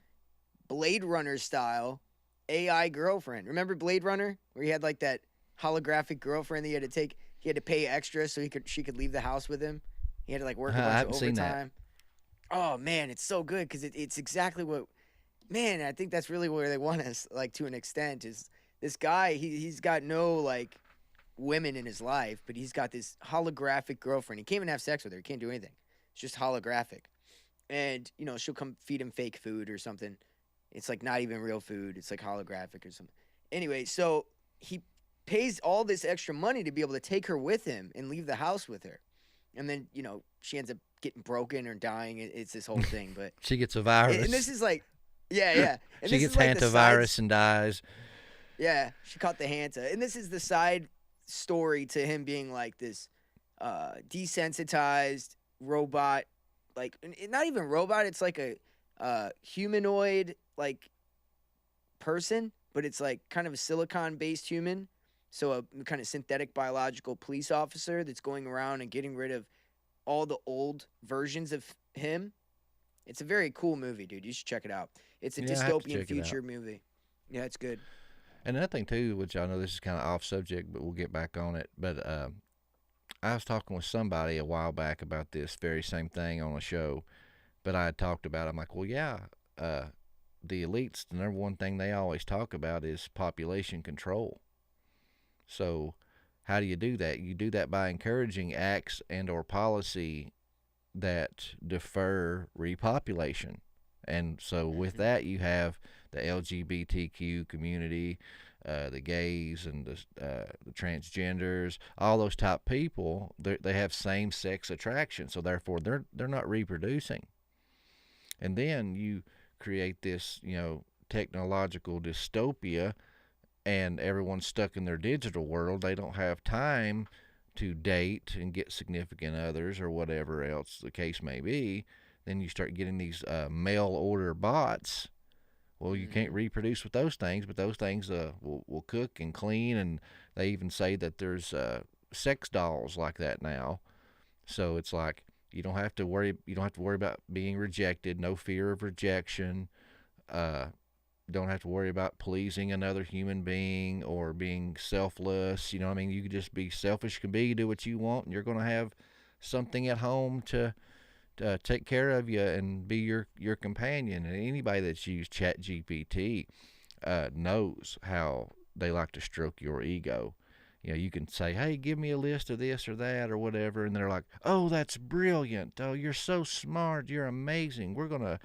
Blade Runner style AI girlfriend. Remember Blade Runner, where he had like that holographic girlfriend that he had to pay extra so she could leave the house with him. He had to like work a bunch of overtime. Seen that. Oh man, it's so good because it's exactly what. Man, I think that's really where they want us, like to an extent. Is this guy? He's got no like women in his life, but he's got this holographic girlfriend. He can't even have sex with her. He can't do anything. It's just holographic, and she'll come feed him fake food or something. It's like not even real food. It's like holographic or something. Anyway, so he pays all this extra money to be able to take her with him and leave the house with her, and then she ends up getting broken or dying. It's this whole thing, but she gets a virus. And this is like, yeah. And she gets hantavirus and dies. Yeah, she caught the hanta. And this is the side story to him being like this desensitized robot, like not even robot. It's like a humanoid like person, but it's like kind of a silicon-based human. So a kind of synthetic biological police officer that's going around and getting rid of all the old versions of him. It's a very cool movie, dude. You should check it out. It's a dystopian future movie. Yeah, it's good. And another thing too, which I know this is kind of off subject, but we'll get back on it. But I was talking with somebody a while back about this very same thing on a show. But I had talked about it. I'm like, well, yeah, the elites, the number one thing they always talk about is population control. So how do you do that? You do that by encouraging acts and or policy that defer repopulation. And so with that, you have the LGBTQ community, the gays and the transgenders, all those type people. They have same-sex attraction, so therefore they're not reproducing. And then you create this, technological dystopia, and everyone's stuck in their digital world. They don't have time to date and get significant others or whatever else the case may be. Then you start getting these mail order bots. Well, you can't reproduce with those things, but those things will cook and clean, and they even say that there's sex dolls like that now. So it's like you don't have to worry about being rejected, no fear of rejection. Don't have to worry about pleasing another human being or being selfless. You could just be selfish can be, do what you want, and you're going to have something at home to take care of you and be your companion. And anybody that's used ChatGPT knows how they like to stroke your ego. You can say, hey, give me a list of this or that or whatever, and they're like, oh, that's brilliant. Oh, you're so smart. You're amazing. We're going to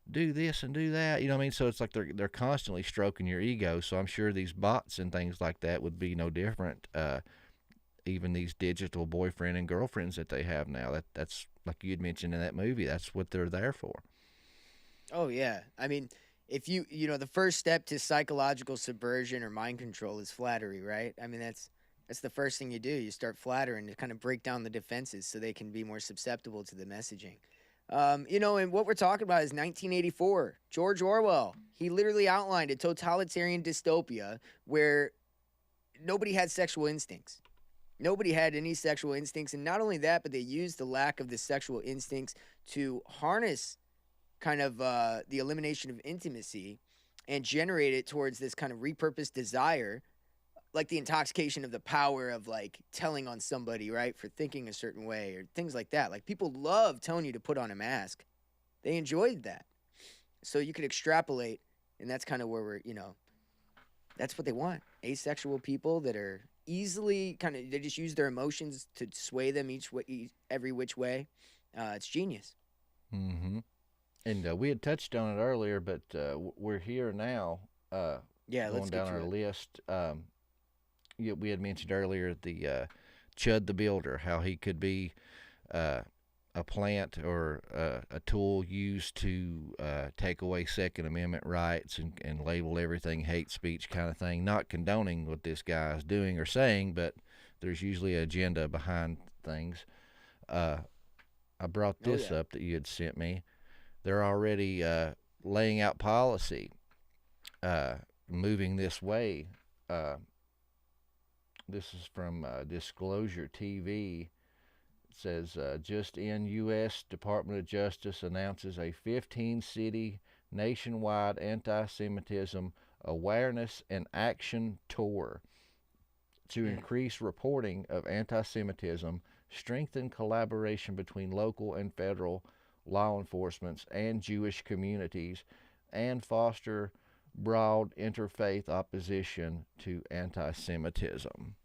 do this and do that. So it's like they're constantly stroking your ego. So I'm sure these bots and things like that would be no different. Even these digital boyfriend and girlfriends that they have now, that's like you had mentioned in that movie, that's what they're there for. Oh yeah. If the first step to psychological subversion or mind control is flattery, right? That's the first thing you do. You start flattering to kind of break down the defenses so they can be more susceptible to the messaging. And what we're talking about is 1984. George Orwell, he literally outlined a totalitarian dystopia where nobody had sexual instincts. Nobody had any sexual instincts. And not only that, but they used the lack of the sexual instincts to harness kind of the elimination of intimacy and generate it towards this kind of repurposed desire, like the intoxication of the power of like telling on somebody, right, for thinking a certain way or things like that. Like people love telling you to put on a mask. They enjoyed that. So you could extrapolate, and that's kind of where we're, that's what they want. Asexual people that are easily they just use their emotions to sway them every which way. It's genius. Mm-hmm. And we had touched on it earlier, but we're here now. Let's going get down to our it. list. We had mentioned earlier the Chud the Builder, how he could be a plant or a tool used to take away Second Amendment rights and label everything hate speech kind of thing. Not condoning what this guy is doing or saying, but there's usually an agenda behind things. I brought this up that you had sent me. They're already laying out policy, moving this way. This is from Disclosure TV. It says, just in U.S. Department of Justice announces a 15-city nationwide anti-Semitism awareness and action tour to increase reporting of anti-Semitism, strengthen collaboration between local and federal law enforcements and Jewish communities, and foster broad interfaith opposition to anti-Semitism.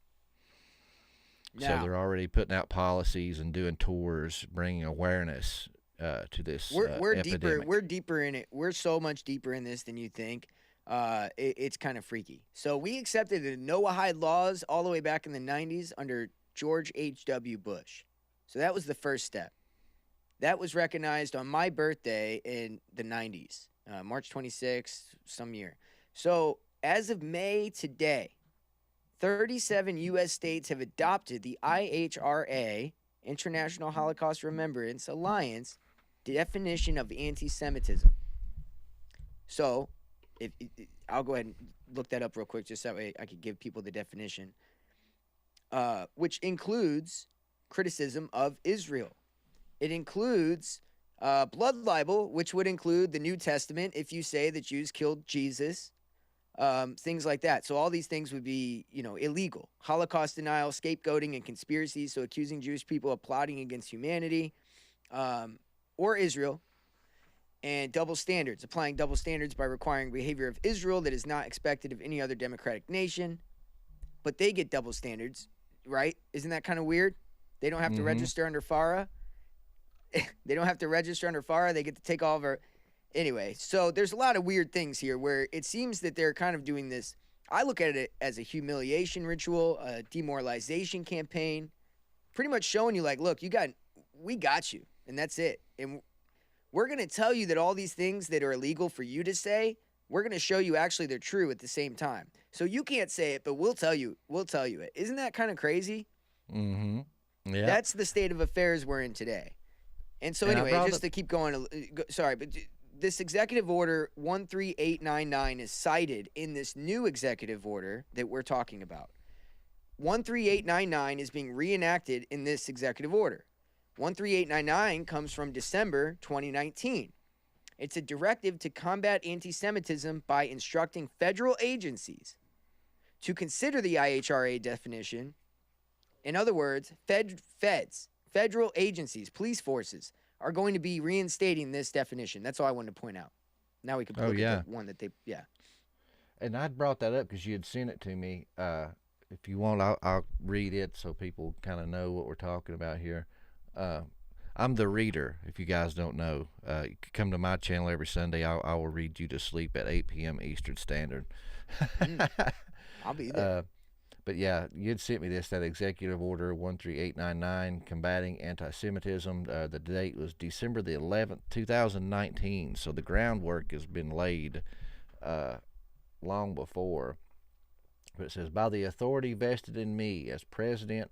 So they're already putting out policies and doing tours, bringing awareness to this We're epidemic. We're deeper in it. We're so much deeper in this than you think. It's kind of freaky. So we accepted the Noahide laws all the way back in the 90s under George H.W. Bush. So that was the first step. That was recognized on my birthday in the 90s, March 26th, some year. So as of May today, 37 U.S. states have adopted the IHRA, International Holocaust Remembrance Alliance, definition of anti-Semitism. So, I'll go ahead and look that up real quick, just that way I could give people the definition, which includes criticism of Israel. It includes blood libel, which would include the New Testament if you say that Jews killed Jesus. Things like that. So all these things would be, illegal. Holocaust denial, scapegoating, and conspiracy. So accusing Jewish people of plotting against humanity or Israel. And double standards. Applying double standards by requiring behavior of Israel that is not expected of any other democratic nation. But they get double standards, right? Isn't that kind of weird? They don't have to register under FARA. They don't have to register under FARA. They get to take all of our... Anyway, so there's a lot of weird things here where it seems that they're kind of doing this. I look at it as a humiliation ritual, a demoralization campaign, pretty much showing you like, look, we got you, and that's it. And we're going to tell you that all these things that are illegal for you to say, we're going to show you actually they're true at the same time. So you can't say it, but we'll tell you it. Isn't that kind of crazy? Mm-hmm. Yeah. That's the state of affairs we're in today. And so anyway, just to keep going, sorry, but this executive order 13899 is cited in this new executive order that we're talking about. 13899 is being reenacted in this executive order. 13899 comes from December 2019. It's a directive to combat anti-Semitism by instructing federal agencies to consider the IHRA definition. In other words, federal agencies, police forces, are going to be reinstating this definition. That's all I wanted to point out. Now we can look at the one that And I'd brought that up because you had sent it to me. If you want, I'll read it so people kind of know what we're talking about here. I'm the reader, if you guys don't know. You can come to my channel every Sunday. I will read you to sleep at 8 p.m. Eastern Standard. I'll be there. But yeah, you'd sent me that executive order 13899 combating anti-Semitism. The date was December the 11th, 2019. So the groundwork has been laid long before. But it says, by the authority vested in me as president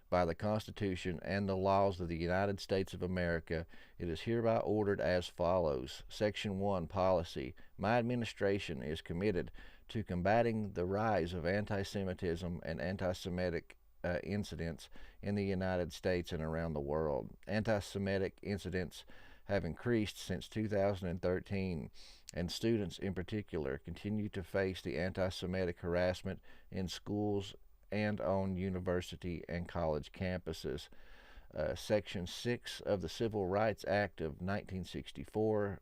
by the Constitution and the laws of the United States of America, it is hereby ordered as follows. Section 1, Policy. My administration is committed to combating the rise of anti-Semitism and anti-Semitic incidents in the United States and around the world. Anti-Semitic incidents have increased since 2013, and students in particular continue to face the anti-Semitic harassment in schools and on university and college campuses. Section 6 of the Civil Rights Act of 1964,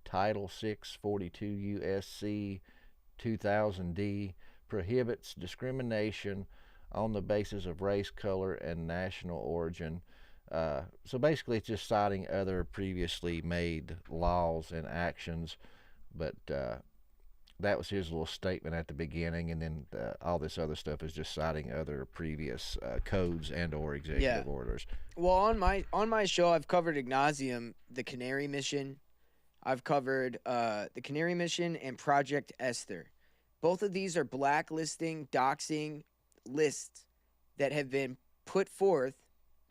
Title 6, 42 U.S.C. 2000D, prohibits discrimination on the basis of race, color, and national origin. So basically it's just citing other previously made laws and actions, but that was his little statement at the beginning, and then all this other stuff is just citing other previous codes and or executive orders. Well, on my show, I've covered ad nauseum the Canary Mission. I've covered the Canary Mission and Project Esther. Both of these are blacklisting, doxing lists that have been put forth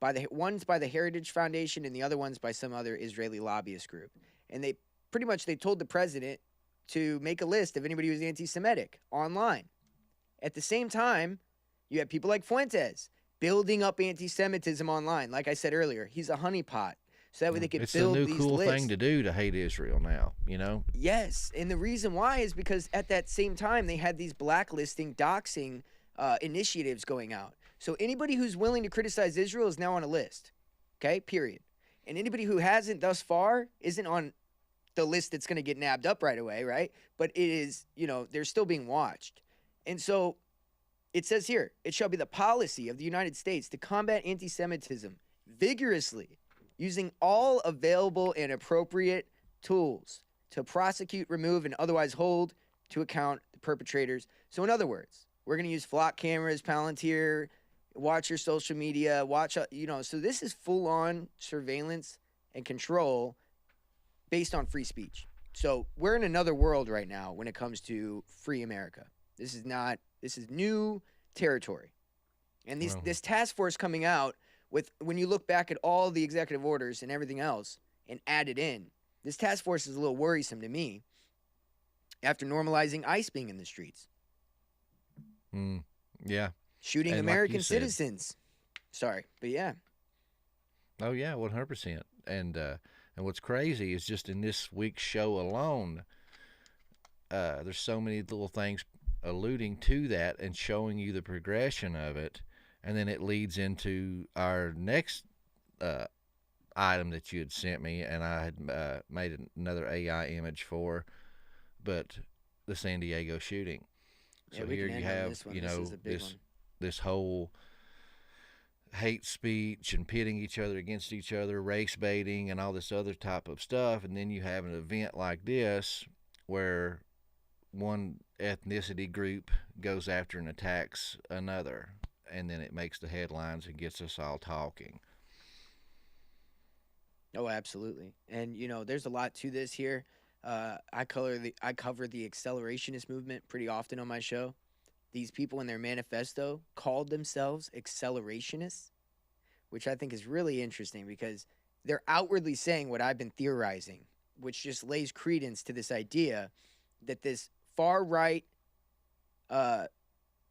by one's by the Heritage Foundation and the other one's by some other Israeli lobbyist group. And they told the president to make a list of anybody who's anti-Semitic online. At the same time, you have people like Fuentes building up anti-Semitism online. Like I said earlier, he's a honeypot. So that way they can build these lists. It's the new cool thing to do to hate Israel now, you know? Yes, and the reason why is because at that same time they had these blacklisting, doxing initiatives going out. So anybody who's willing to criticize Israel is now on a list, okay, period. And anybody who hasn't thus far isn't on the list that's going to get nabbed up right away, right? But it is, they're still being watched. And so it says here, it shall be the policy of the United States to combat anti-Semitism vigorously, using all available and appropriate tools to prosecute, remove, and otherwise hold to account the perpetrators. So in other words, we're going to use flock cameras, Palantir, watch your social media, so this is full-on surveillance and control based on free speech. So we're in another world right now when it comes to free America. This is new territory. And this task force coming out, when you look back at all the executive orders and everything else and add it in, this task force is a little worrisome to me after normalizing ICE being in the streets. Yeah. Shooting and American citizens. Sorry, but yeah. Oh, yeah, 100%. And what's crazy is just in this week's show alone, there's so many little things alluding to that and showing you the progression of it. And then it leads into our next item that you had sent me, and I had made another AI image for, but the San Diego shooting. So here you have, this whole hate speech and pitting each other against each other, race baiting, and all this other type of stuff. And then you have an event like this where one ethnicity group goes after and attacks another, and then it makes the headlines and gets us all talking. Oh, absolutely. And, there's a lot to this here. I cover the accelerationist movement pretty often on my show. These people in their manifesto called themselves accelerationists, which I think is really interesting because they're outwardly saying what I've been theorizing, which just lays credence to this idea that this far-right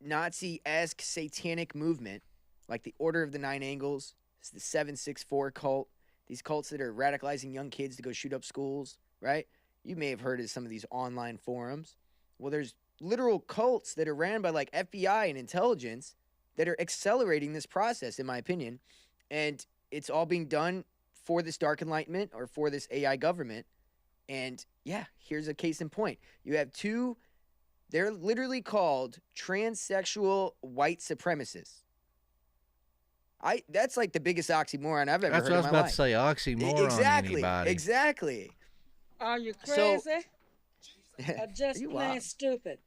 Nazi-esque satanic movement, like the Order of the Nine Angles, the 764 cult, these cults that are radicalizing young kids to go shoot up schools, right? You may have heard of some of these online forums. Well, there's literal cults that are ran by like FBI and intelligence that are accelerating this process, in my opinion. And it's all being done for this dark enlightenment or for this AI government. And yeah, here's a case in point. You have two, they're literally called transsexual white supremacists. That's like the biggest oxymoron I've ever heard in my life. That's what I was about to say, oxymoron. Exactly. Exactly. Are you crazy? Or just plain stupid?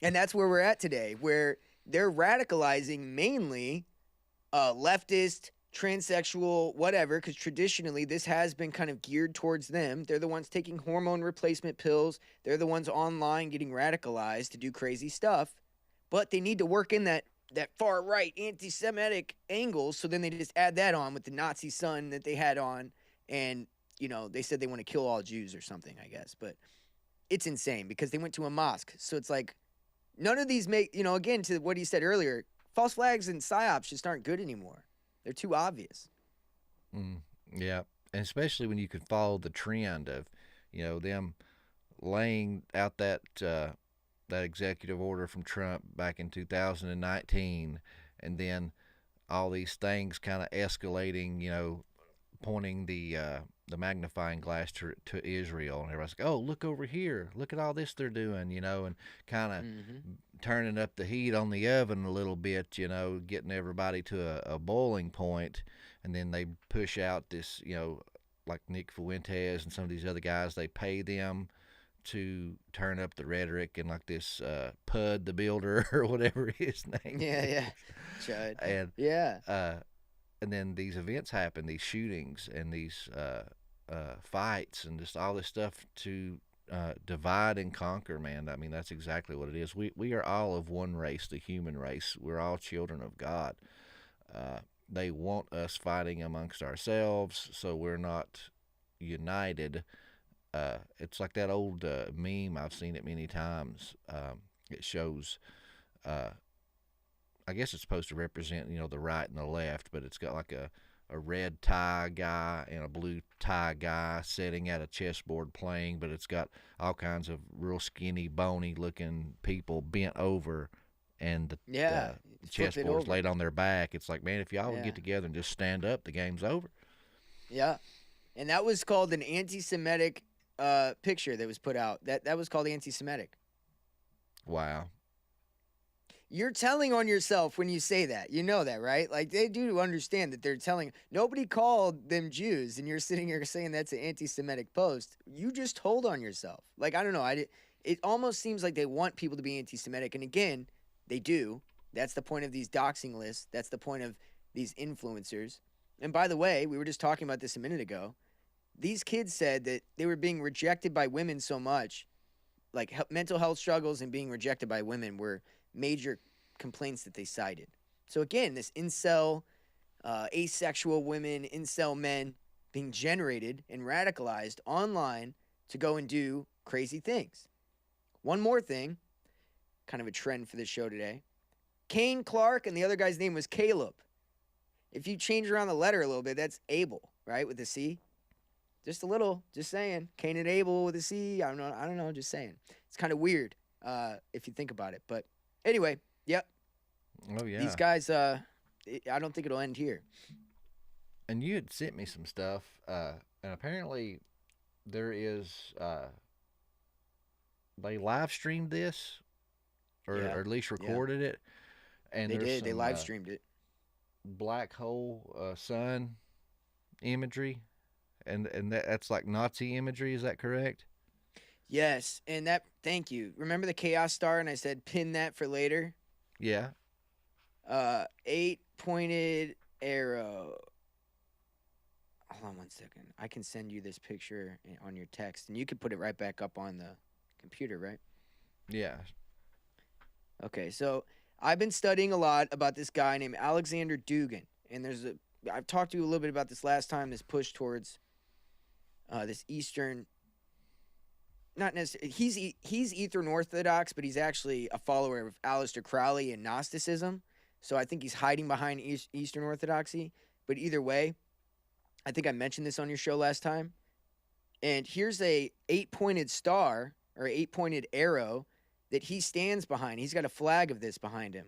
And that's where we're at today, where they're radicalizing mainly leftist, transsexual, whatever, because traditionally this has been kind of geared towards them. They're the ones taking hormone replacement pills. They're the ones online getting radicalized to do crazy stuff. But they need to work in that far-right anti-Semitic angle, so then they just add that on with the Nazi son that they had on, and they said they want to kill all Jews or something, I guess. But it's insane because they went to a mosque. So it's like none of these make, again, to what he said earlier, false flags and psyops just aren't good anymore. They're too obvious. Yeah. and especially when you could follow the trend of, them laying out that executive order from Trump back in 2019, and then all these things kind of escalating, pointing the magnifying glass to Israel, and everybody's like, oh, look over here, look at all this they're doing, and kind of turning up the heat on the oven a little bit, getting everybody to a boiling point, and then they push out this, like Nick Fuentes and some of these other guys, they pay them to turn up the rhetoric, and like this Pud the Builder or whatever his name Yeah. Chud. and yeah. And then these events happen, these shootings and these fights and just all this stuff to divide and conquer, man. I mean, that's exactly what it is. We are all of one race, the human race. We're all children of God. They want us fighting amongst ourselves, so we're not united. It's like that old meme. I've seen it many times. It shows, I guess it's supposed to represent, the right and the left, but it's got like a red tie guy and a blue tie guy sitting at a chessboard playing, but it's got all kinds of real skinny, bony looking people bent over, and the chessboard's laid on their back. It's like, man, if y'all would get together and just stand up, the game's over. Yeah. And that was called an anti-Semitic picture that was put out. That was called anti-Semitic. Wow. You're telling on yourself when you say that. You know that, right? Like, they do understand that they're telling. Nobody called them Jews, and you're sitting here saying that's an anti-Semitic post. You just told on yourself. Like, I don't know. It almost seems like they want people to be anti-Semitic. And again, they do. That's the point of these doxing lists. That's the point of these influencers. And by the way, we were just talking about this a minute ago. These kids said that they were being rejected by women so much, like mental health struggles and being rejected by women were major complaints that they cited. So again, this incel, asexual women, incel men being generated and radicalized online to go and do crazy things. One more thing, kind of a trend for this show today. Kane Clark, and the other guy's name was Caleb. If you change around the letter a little bit, that's Abel, right, with the C? Just a little, just saying. Cain and Abel with a C. I don't know, just saying. It's kind of weird if you think about it. But anyway, yep. Oh, yeah. These guys, I don't think it'll end here. And you had sent me some stuff, and apparently there is, they live streamed this, or at least recorded it. And they did. They live streamed it. Black hole sun imagery. And that's like Nazi imagery, is that correct? Yes, and thank you. Remember the Chaos Star, and I said pin that for later? Yeah. 8-pointed arrow. Hold on one second. I can send you this picture on your text, and you can put it right back up on the computer, right? Yeah. Okay, so I've been studying a lot about this guy named Alexander Dugin, and I've talked to you a little bit about this last time, this push towards this Eastern, not necessarily, he's Eastern Orthodox, but he's actually a follower of Aleister Crowley and Gnosticism. So I think he's hiding behind Eastern Orthodoxy. But either way, I think I mentioned this on your show last time. And here's a 8-pointed star or 8-pointed arrow that he stands behind. He's got a flag of this behind him.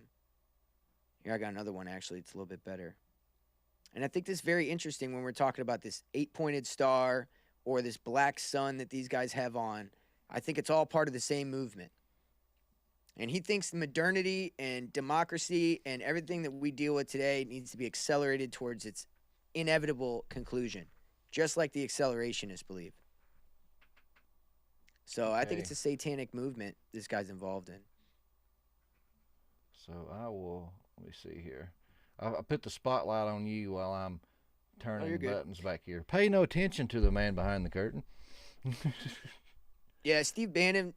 Here, I got another one, actually. It's a little bit better. And I think this is very interesting when we're talking about this 8-pointed star or this black sun that these guys have on. I think it's all part of the same movement. And he thinks modernity and democracy and everything that we deal with today needs to be accelerated towards its inevitable conclusion, just like the accelerationists believe. So I think it's a satanic movement this guy's involved in. So let me see here. I'll put the spotlight on you while I'm turning buttons back here. Pay no attention to the man behind the curtain. Yeah, Steve Bannon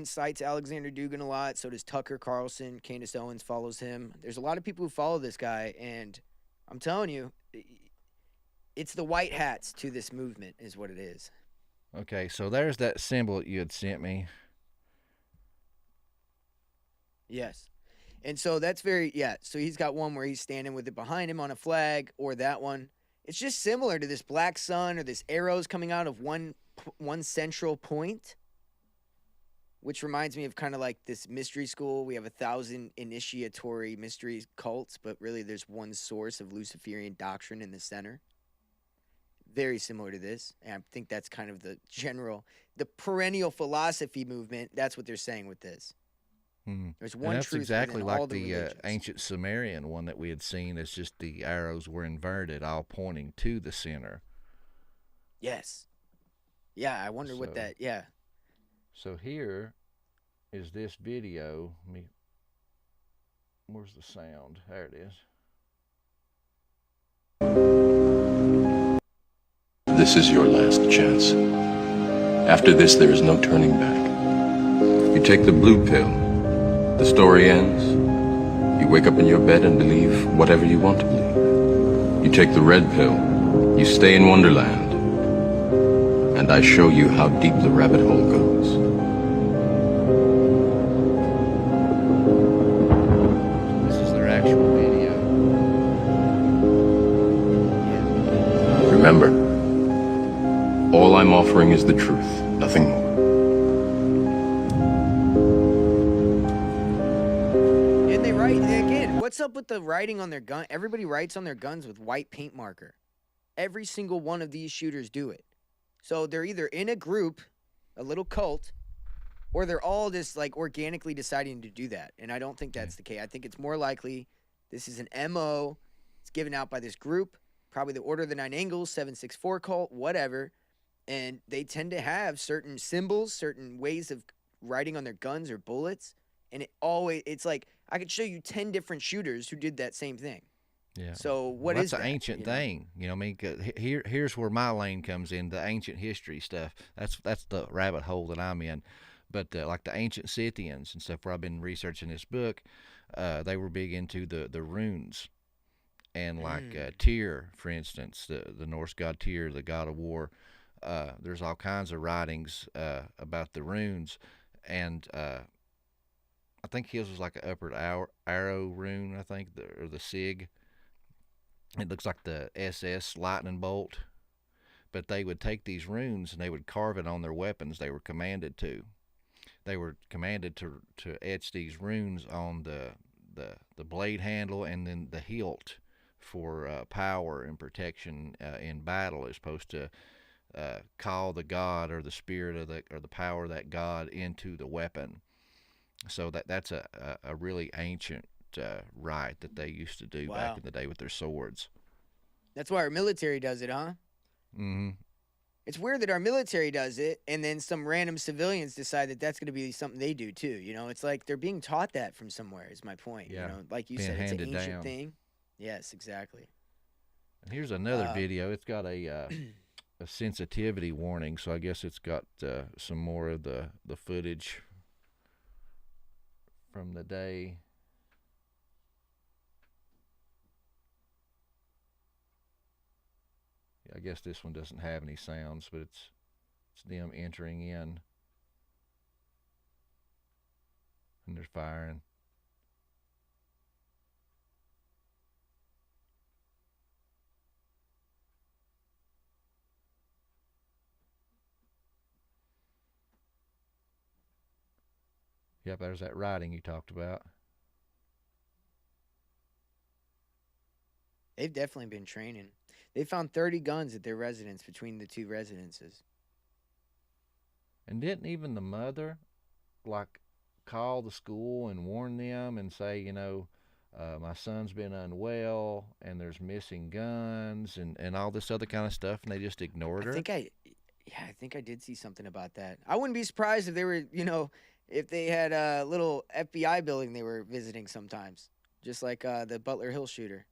cites Alexander Dugin a lot. So does Tucker Carlson. Candace Owens follows him. There's a lot of people who follow this guy, and I'm telling you, it's the white hats to this movement is what it is. Okay, so there's that symbol that you had sent me. Yes. And so that's so he's got one where he's standing with it behind him on a flag, or that one. it's just similar to this black sun or this arrows coming out of one central point, which reminds me of kind of like this mystery school. We have 1,000 initiatory mystery cults, but really there's one source of Luciferian doctrine in the center. Very similar to this. And I think that's kind of the perennial philosophy movement. That's what they're saying with this. There's one and that's truth exactly within like all the the religions. ancient Sumerian one that we had seen. It's just the arrows were inverted, all pointing to the center. Yes. Yeah, I wonder what that, yeah. So here is this video. Where's the sound? There it is. This is your last chance. After this, there is no turning back. You take the blue pill. The story ends. You wake up in your bed and believe whatever you want to believe. You take the red pill. You stay in Wonderland. And I show you how deep the rabbit hole goes. This is their actual video. Remember, all I'm offering is the truth, nothing more. And they write, again, what's up with the writing on their gun? Everybody writes on their guns with white paint marker. Every single one of these shooters do it. So they're either in a group, a little cult, or they're all just like organically deciding to do that. And I don't think that's the case. I think it's more likely this is an MO. It's given out by this group, probably the Order of the Nine Angles, 764 cult, whatever. And they tend to have certain symbols, certain ways of writing on their guns or bullets. And it's like, I could show you 10 different shooters who did that same thing. Yeah. So what is that's that? an ancient thing, you know what I mean? 'Cause here's where my lane comes in, the ancient history stuff. That's the rabbit hole that I'm in. But like the ancient Scythians and stuff, where I've been researching this book, they were big into the runes. And like Tyr, for instance, the Norse god Tyr, the god of war, there's all kinds of writings about the runes. And I think his was like an upward arrow rune, I think, or the Sig. It looks like the SS lightning bolt. But they would take these runes and they would carve it on their weapons. They were commanded to. They were commanded to etch these runes on the blade handle and then the hilt for power and protection in battle, as opposed to call the god or the spirit of the power of that god into the weapon. So that's a really ancient rite that they used to do back in the day with their swords. That's why our military does it, huh? Mm-hmm. It's weird that our military does it, and then some random civilians decide that that's going to be something they do too. You know, it's like they're being taught that from somewhere. Is my point. Yeah. You know, like you Being said, it's an handed ancient down. thing. Yes, exactly. And here's another video. It's got a sensitivity warning, so I guess it's got some more of the footage from the day. I guess this one doesn't have any sounds, but it's them entering in, and they're firing. Yep, there's that writing you talked about. They've definitely been training. They found 30 guns at their residence between the two residences. And didn't even the mother, like, call the school and warn them and say, you know, my son's been unwell and there's missing guns and all this other kind of stuff, and they just ignored her? I think I did see something about that. I wouldn't be surprised if they were, you know, if they had a little FBI building they were visiting sometimes, just like the Butler Hill shooter.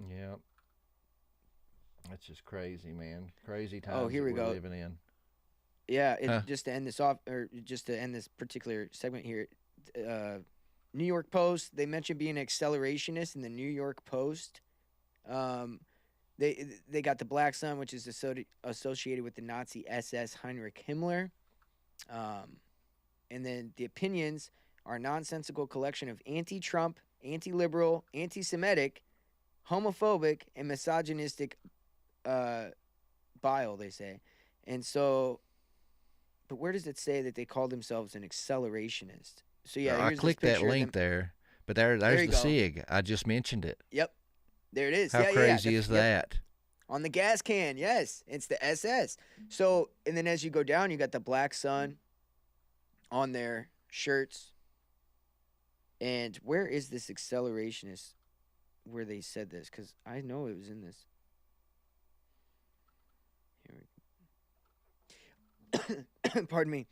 Yep. That's just crazy, man. Crazy times Oh, here we that we're go. living in. Yeah, just to end this off, or just to end this particular segment here, New York Post, they mentioned being an accelerationist in the New York Post. They got the Black Sun, which is associated with the Nazi SS Heinrich Himmler. And then the opinions are a nonsensical collection of anti-Trump, anti-liberal, anti-Semitic, homophobic and misogynistic bile, they say. And so, but where does it say that they call themselves an accelerationist? So yeah, I here's clicked this that picture of link them. there, but there's you the go. SIG. I just mentioned it. Yep, there it is. How yeah, crazy yeah. is that? On the gas can, yes, it's the SS. So, and then as you go down, you got the black sun on their shirts. And where is this accelerationist where they said this? Because I know it was in this. Here we go. Pardon me.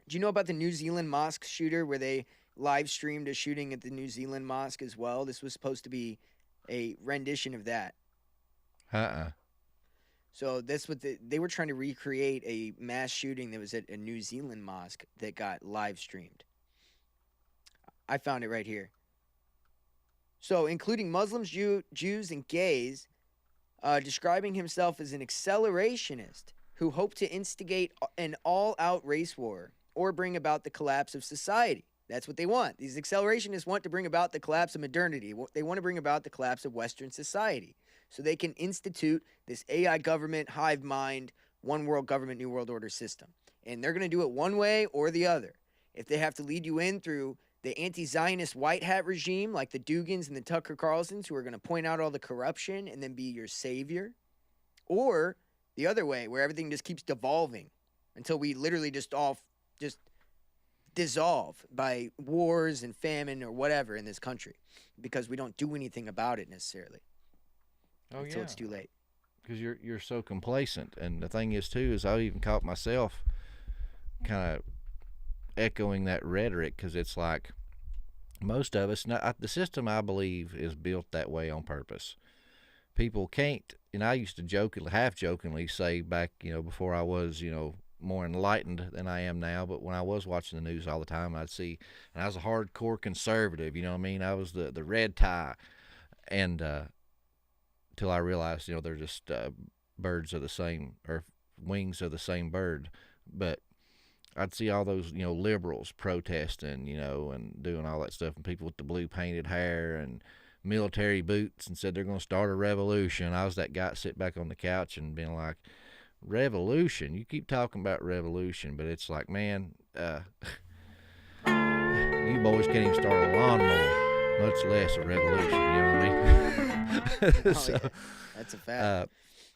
Do you know about the New Zealand mosque shooter where they live streamed a shooting at the New Zealand mosque as well? This was supposed to be a rendition of that. So that's what they were trying to recreate, a mass shooting that was at a New Zealand mosque that got live streamed. I found it right here. So, including Muslims, Jews, and gays, describing himself as an accelerationist who hoped to instigate an all-out race war or bring about the collapse of society. That's what they want. These accelerationists want to bring about the collapse of modernity. They want to bring about the collapse of Western society so they can institute this AI government, hive mind, one world government, new world order system. And they're going to do it one way or the other. If they have to lead you in through the anti-Zionist white hat regime like the Dugans and the Tucker Carlsons who are going to point out all the corruption and then be your savior, or the other way where everything just keeps devolving until we literally just dissolve by wars and famine or whatever in this country because we don't do anything about it necessarily until it's too late. Because you're so complacent. And the thing is, too, is I even caught myself kind of echoing that rhetoric because it's like most of us, the system, I believe, is built that way on purpose. People can't, and I used to half jokingly say back, before I was, more enlightened than I am now, but when I was watching the news all the time, I'd see, and I was a hardcore conservative, you know what I mean? I was the red tie, and till I realized, they're just birds of the same, or wings of the same bird. But I'd see all those, liberals protesting, and doing all that stuff, and people with the blue painted hair and military boots, and said they're going to start a revolution. I was that guy that sit back on the couch and being like, revolution? You keep talking about revolution, but it's like, man, you boys can't even start a lawnmower, much less a revolution, you know what I mean? Yeah. That's a fact.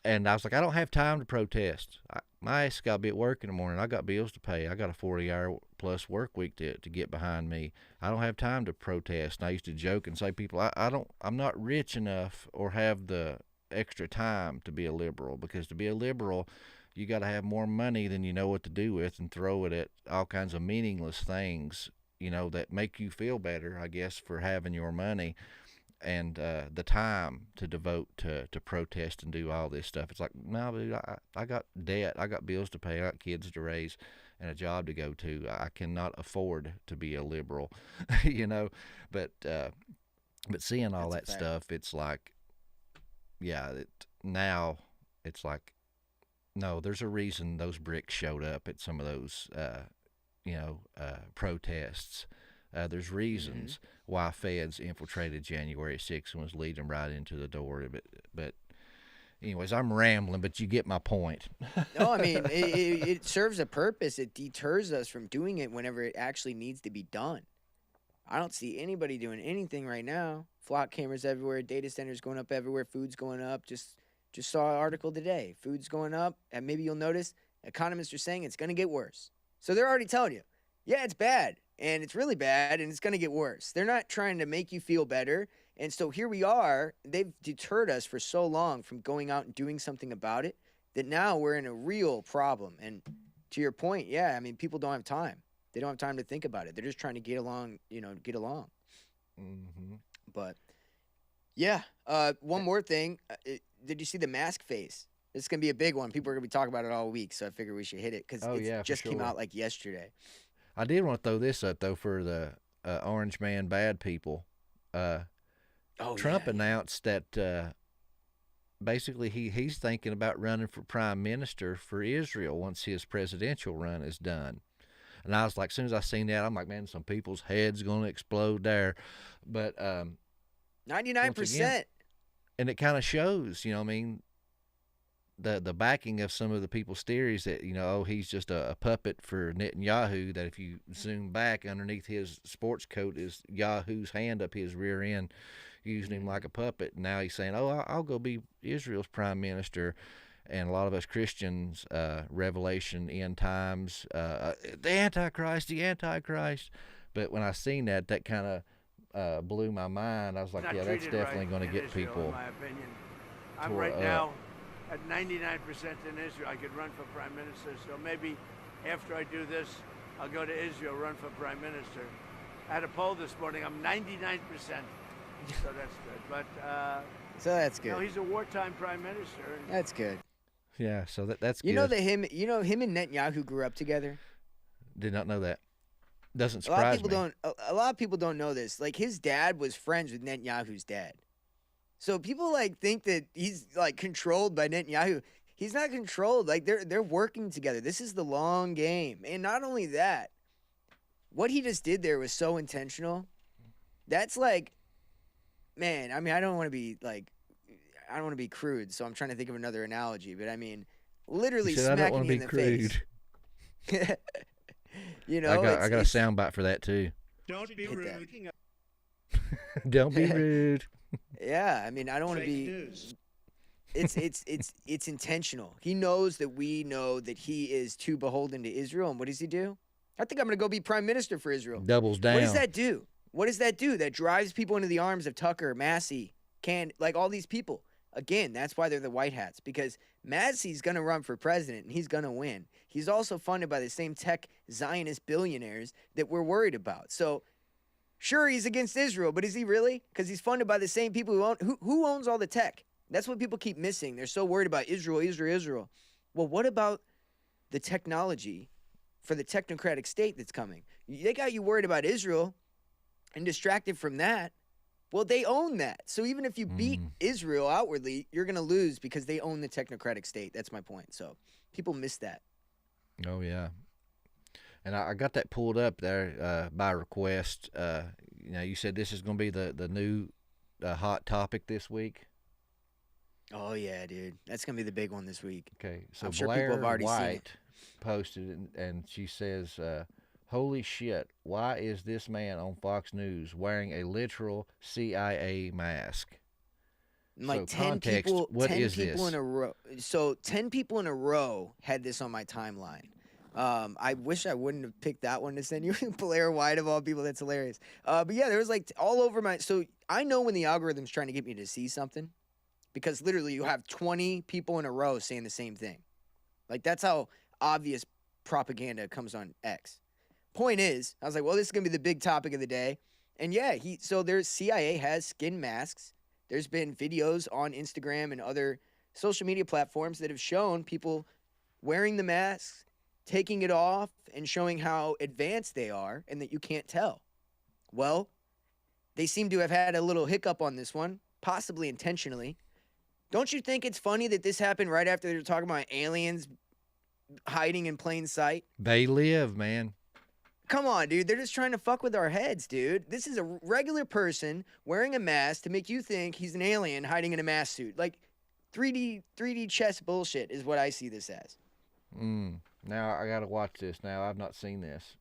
And I was like, I don't have time to protest. My ass got to be at work in the morning. I got bills to pay. I got a 40-hour plus work week to get behind me. I don't have time to protest. And I used to joke and say, people, I'm not rich enough or have the extra time to be a liberal, because to be a liberal, you got to have more money than you know what to do with and throw it at all kinds of meaningless things, that make you feel better, I guess, for having your money. And the time to devote to protest and do all this stuff. It's like, no, dude, I got debt. I got bills to pay. I got kids to raise and a job to go to. I cannot afford to be a liberal, But seeing all that stuff, it's like, now it's like, no, there's a reason those bricks showed up at some of those, protests. There's reasons why feds infiltrated January 6th and was leading right into the door. But anyways, I'm rambling, but you get my point. No, I mean, it serves a purpose. It deters us from doing it whenever it actually needs to be done. I don't see anybody doing anything right now. Flock cameras everywhere, data centers going up everywhere, food's going up. Just saw an article today. Food's going up, and maybe you'll notice economists are saying it's going to get worse. So they're already telling you, yeah, it's bad. And it's really bad, and it's going to get worse. They're not trying to make you feel better. And so here we are. They've deterred us for so long from going out and doing something about it that now we're in a real problem. And to your point, yeah, I mean, people don't have time. They don't have time to think about it. They're just trying to get along, get along. Mm-hmm. But, yeah, one more thing. Did you see the mask face? It's going to be a big one. People are going to be talking about it all week, so I figure we should hit it because it just came out like yesterday. I did want to throw this up, though, for the Orange Man bad people. Trump announced that basically he's thinking about running for prime minister for Israel once his presidential run is done. And I was like, as soon as I seen that, I'm like, man, some people's heads going to explode there. But 99%. and it kind of shows, I mean, the backing of some of the people's theories that, he's just a puppet for Netanyahu, that if you zoom back, underneath his sports coat is Yahoo's hand up his rear end, using him like a puppet. And now he's saying, I'll go be Israel's prime minister. And a lot of us Christians, Revelation, end times, the Antichrist. But when I seen that kind of blew my mind. I was like, yeah, that's definitely going to get people. In my opinion, I'm right now at 99% in Israel. I could run for prime minister, so maybe after I do this, I'll go to Israel, run for prime minister. I had a poll this morning. I'm 99%, so that's good. But so that's good. He's a wartime prime minister. That's good. Yeah, so that's good. You know that him and Netanyahu grew up together. Did not know that. Doesn't surprise me. A lot of people don't know this. Like, his dad was friends with Netanyahu's dad. So people think that he's controlled by Netanyahu. He's not controlled. Like, they're working together. This is the long game. And not only that, what he just did there was so intentional. That's man, I mean, I don't want to be crude, so I'm trying to think of another analogy, but I mean, literally smacking you in the face. I got a sound bite for that too. Don't be rude. Don't be rude. Yeah, I mean, I don't want to be. It's intentional. He knows that we know that he is too beholden to Israel, and what does he do? I think I'm going to go be prime minister for Israel. Doubles down. What does that do? What does that do? That drives people into the arms of Tucker, Massey, all these people. Again, that's why they're the white hats, because Massey's going to run for president, and he's going to win. He's also funded by the same tech Zionist billionaires that we're worried about. So, sure, he's against Israel, but is he really? Because he's funded by the same people who owns all the tech. That's what people keep missing. They're so worried about Israel, Israel, Israel. Well, what about the technology for the technocratic state that's coming? They got you worried about Israel and distracted from that. Well, they own that. So even if you beat Israel outwardly, you're going to lose because they own the technocratic state. That's my point. So people miss that. Oh, yeah. And I got that pulled up there by request. You said this is going to be the new hot topic this week. Oh, yeah, dude. That's going to be the big one this week. Okay. So I'm sure Blair people have already White seen it. posted, and she says, holy shit, why is this man on Fox News wearing a literal CIA mask? Like so 10 context, people, what 10 is people this? in a row. So 10 people in a row had this on my timeline. I wish I wouldn't have picked that one to send you. Blair White of all people, that's hilarious. But yeah, there was all over my. So I know when the algorithm's trying to get me to see something, because literally you have 20 people in a row saying the same thing. That's how obvious propaganda comes on X. Point is, I was like, well, this is gonna be the big topic of the day, and yeah, there's CIA has skin masks. There's been videos on Instagram and other social media platforms that have shown people wearing the masks, taking it off, and showing how advanced they are and that you can't tell. Well, they seem to have had a little hiccup on this one, possibly intentionally. Don't you think it's funny that this happened right after they were talking about aliens hiding in plain sight? They live, man. Come on, dude. They're just trying to fuck with our heads, dude. This is a regular person wearing a mask to make you think he's an alien hiding in a mask suit. 3D chess bullshit is what I see this as. Now I got to watch this now. I've not seen this.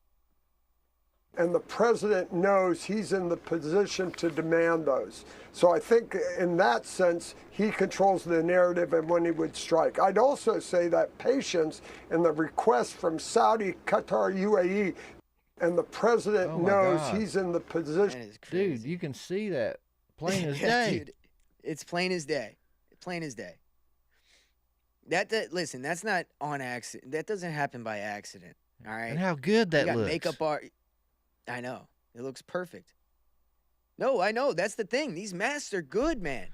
And the president knows he's in the position to demand those. So I think in that sense, he controls the narrative and when he would strike. I'd also say that patience in the request from Saudi, Qatar, UAE, and the president knows he's in the position. Dude, you can see that plain as Yeah, day. dude, it's plain as day. Plain as day. Listen, that's not on accident. That doesn't happen by accident. All right. And how good that you got looks. Makeup art. I know. It looks perfect. No, I know. That's the thing. These masks are good, man.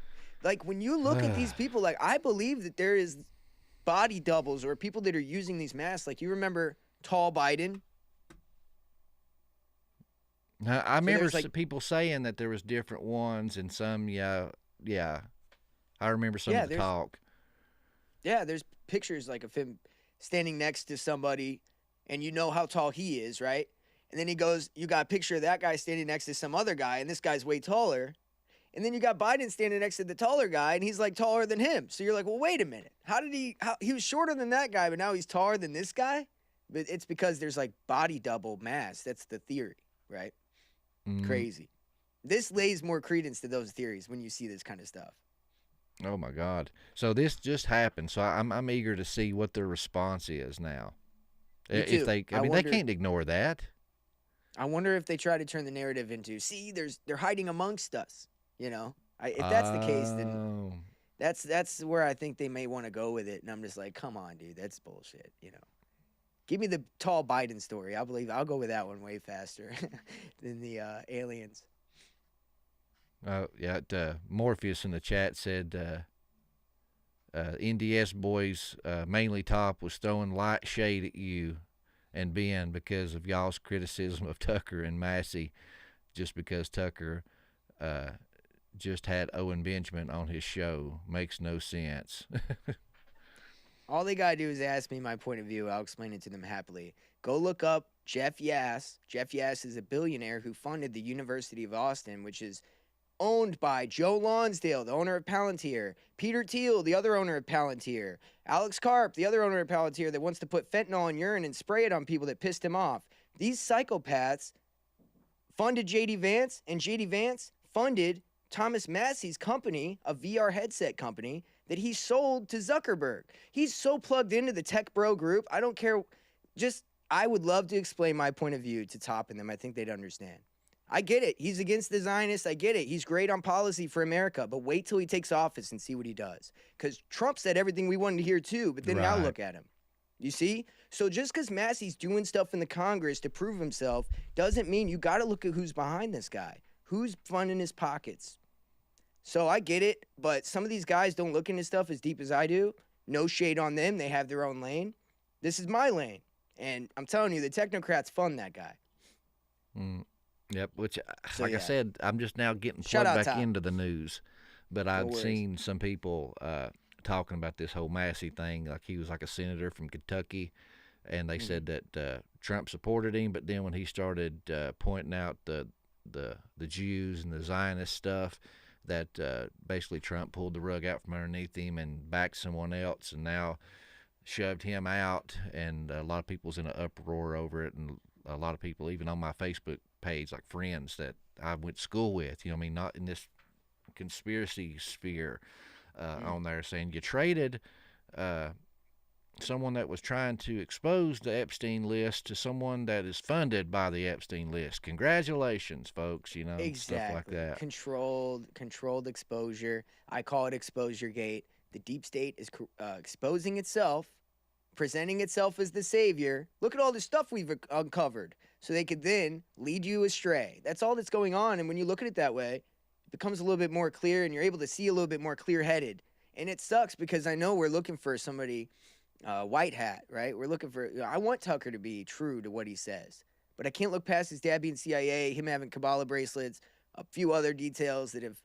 When you look at these people, I believe that there is body doubles or people that are using these masks. You remember Tall Biden? Now, I remember people saying that there was different ones and some, yeah. I remember some of the talk. Yeah, there's pictures of him standing next to somebody, and you know how tall he is, right? And then he goes, you got a picture of that guy standing next to some other guy, and this guy's way taller. And then you got Biden standing next to the taller guy, and he's like taller than him. So you're like, well, wait a minute. He was shorter than that guy, but now he's taller than this guy? But it's because there's like body double mass. That's the theory, right? Crazy. This lays more credence to those theories when you see this kind of stuff. Oh my God! So this just happened. So I'm eager to see what their response is now. If they, I mean, they can't ignore that. I wonder if they try to turn the narrative into, see, they're hiding amongst us. You know, if that's the case, then that's where I think they may want to go with it. And I'm just like, come on, dude, that's bullshit. You know, give me the tall Biden story. I'll go with that one way faster than the aliens. Yeah, Morpheus in the chat said NDS boys, mainly Top, was throwing light shade at you and Ben because of y'all's criticism of Tucker and Massey, just because Tucker just had Owen Benjamin on his show. Makes no sense. All they got to do is ask me my point of view. I'll explain it to them happily. Go look up Jeff Yass. Jeff Yass is a billionaire who funded the University of Austin, which is owned by Joe Lonsdale, the owner of Palantir, Peter Thiel, the other owner of Palantir, Alex Karp, the other owner of Palantir that wants to put fentanyl in urine and spray it on people that pissed him off. These psychopaths funded J.D. Vance, and J.D. Vance funded Thomas Massey's company, a VR headset company, that he sold to Zuckerberg. He's so plugged into the tech bro group. I don't care. I would love to explain my point of view to Top and them. I think they'd understand. I get it. He's against the Zionists. I get it. He's great on policy for America. But wait till he takes office and see what he does. Because Trump said everything we wanted to hear too. But then now look at him. You see? So just because Massey's doing stuff in the Congress to prove himself doesn't mean you got to look at who's behind this guy. Who's funding his pockets. So I get it. But some of these guys don't look into stuff as deep as I do. No shade on them. They have their own lane. This is my lane. And I'm telling you, the technocrats fund that guy. Yep, which, I said, I'm just now getting plugged back into the news. But I've seen some people talking about this whole Massey thing, like he was like a senator from Kentucky, and they said that Trump supported him, but then when he started pointing out the Jews and the Zionist stuff, that basically Trump pulled the rug out from underneath him and backed someone else, and now shoved him out, and a lot of people's in an uproar over it, and a lot of people, even on my Facebook page, like friends that I went to school with, you know what I mean, not in this conspiracy sphere, on there, saying you traded someone that was trying to expose the Epstein list to someone that is funded by the Epstein list. Congratulations, folks, you know, stuff like that. Controlled exposure. I call it exposure gate. The deep state is exposing itself, presenting itself as the savior. Look at all the stuff we've uncovered, so they could then lead you astray. That's all that's going on. And when you look at it that way, it becomes a little bit more clear, and you're able to see a little bit more clear-headed. And it sucks because I know we're looking for somebody white hat, right? We're looking for, I want Tucker to be true to what he says, but I can't look past his dad being CIA, him having Kabbalah bracelets, a few other details that have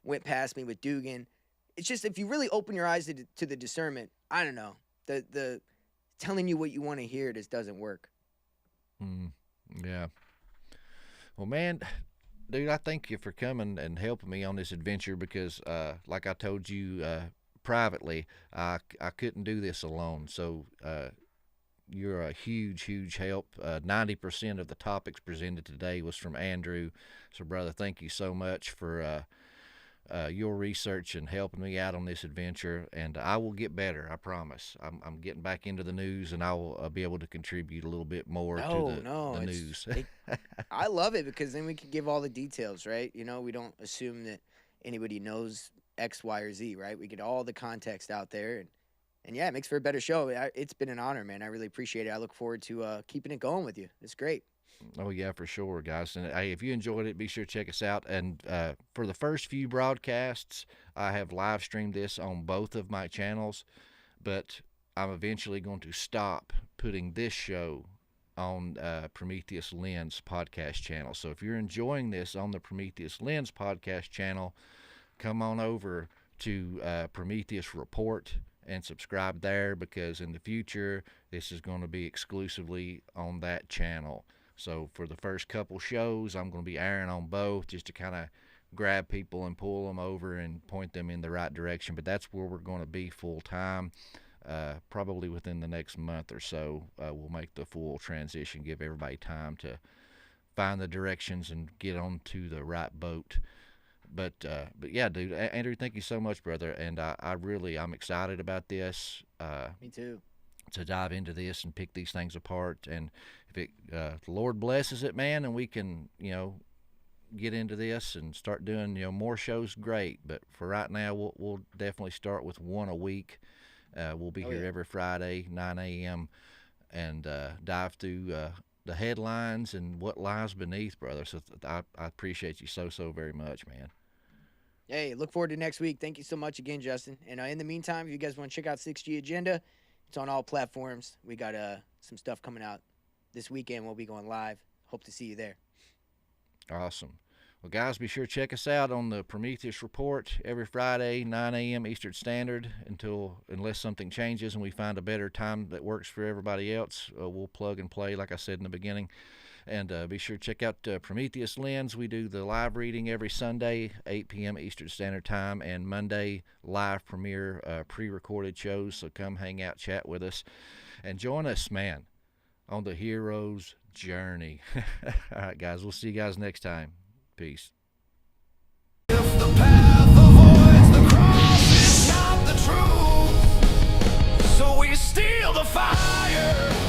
went past me with Dugan. It's just, if you really open your eyes to the discernment, I don't know, the telling you what you want to hear just doesn't work. Yeah. Well, man, dude, I thank you for coming and helping me on this adventure because, like I told you privately, I couldn't do this alone. So you're a huge, huge help. 90% of the topics presented today was from Andrew. So, brother, thank you so much for your research and helping me out on this adventure. And I will get better, I promise. I'm getting back into the news, and I will be able to contribute a little bit more to the news. I love it because then we can give all the details, right? You know, we don't assume that anybody knows X, Y, or Z, right? We get all the context out there, and yeah, it makes for a better show. It's been an honor, man. I really appreciate it. I look forward to keeping it going with you. It's great. Oh, yeah, for sure, guys. And hey, if you enjoyed it, be sure to check us out. And for the first few broadcasts, I have live streamed this on both of my channels, but I'm eventually going to stop putting this show on Prometheus Lens podcast channel. So if you're enjoying this on the Prometheus Lens podcast channel, come on over to Prometheus Report and subscribe there, because in the future this is going to be exclusively on that channel. So for the first couple shows, I'm going to be airing on both just to kind of grab people and pull them over and point them in the right direction. But that's where we're going to be full time. Probably within the next month or so, we'll make the full transition, give everybody time to find the directions and get onto the right boat. But yeah, dude, Andrew, thank you so much, brother. And I'm excited about this. Me too. To dive into this and pick these things apart. And if the Lord blesses it, man, and we can, get into this and start doing, more shows, great. But for right now, we'll definitely start with one a week. We'll be here every Friday, 9 a.m., and dive through the headlines and what lies beneath, brother. So I appreciate you so very much, man. Hey, look forward to next week. Thank you so much again, Justin. And in the meantime, if you guys want to check out 6G Agenda, it's on all platforms. We got some stuff coming out this weekend. We'll be going live. Hope to see you there. Awesome. Well, guys, be sure to check us out on the Prometheus Report every Friday, 9 a.m. Eastern Standard, unless something changes and we find a better time that works for everybody else. We'll plug and play, like I said in the beginning. And be sure to check out Prometheus Lens. We do the live reading every Sunday, 8 p.m. Eastern Standard Time, and Monday live premiere pre-recorded shows. So come hang out, chat with us, and join us, man, on the hero's journey. All right, guys, we'll see you guys next time. Peace. If the path avoids the cross, it's not the truth. So we steal the fire.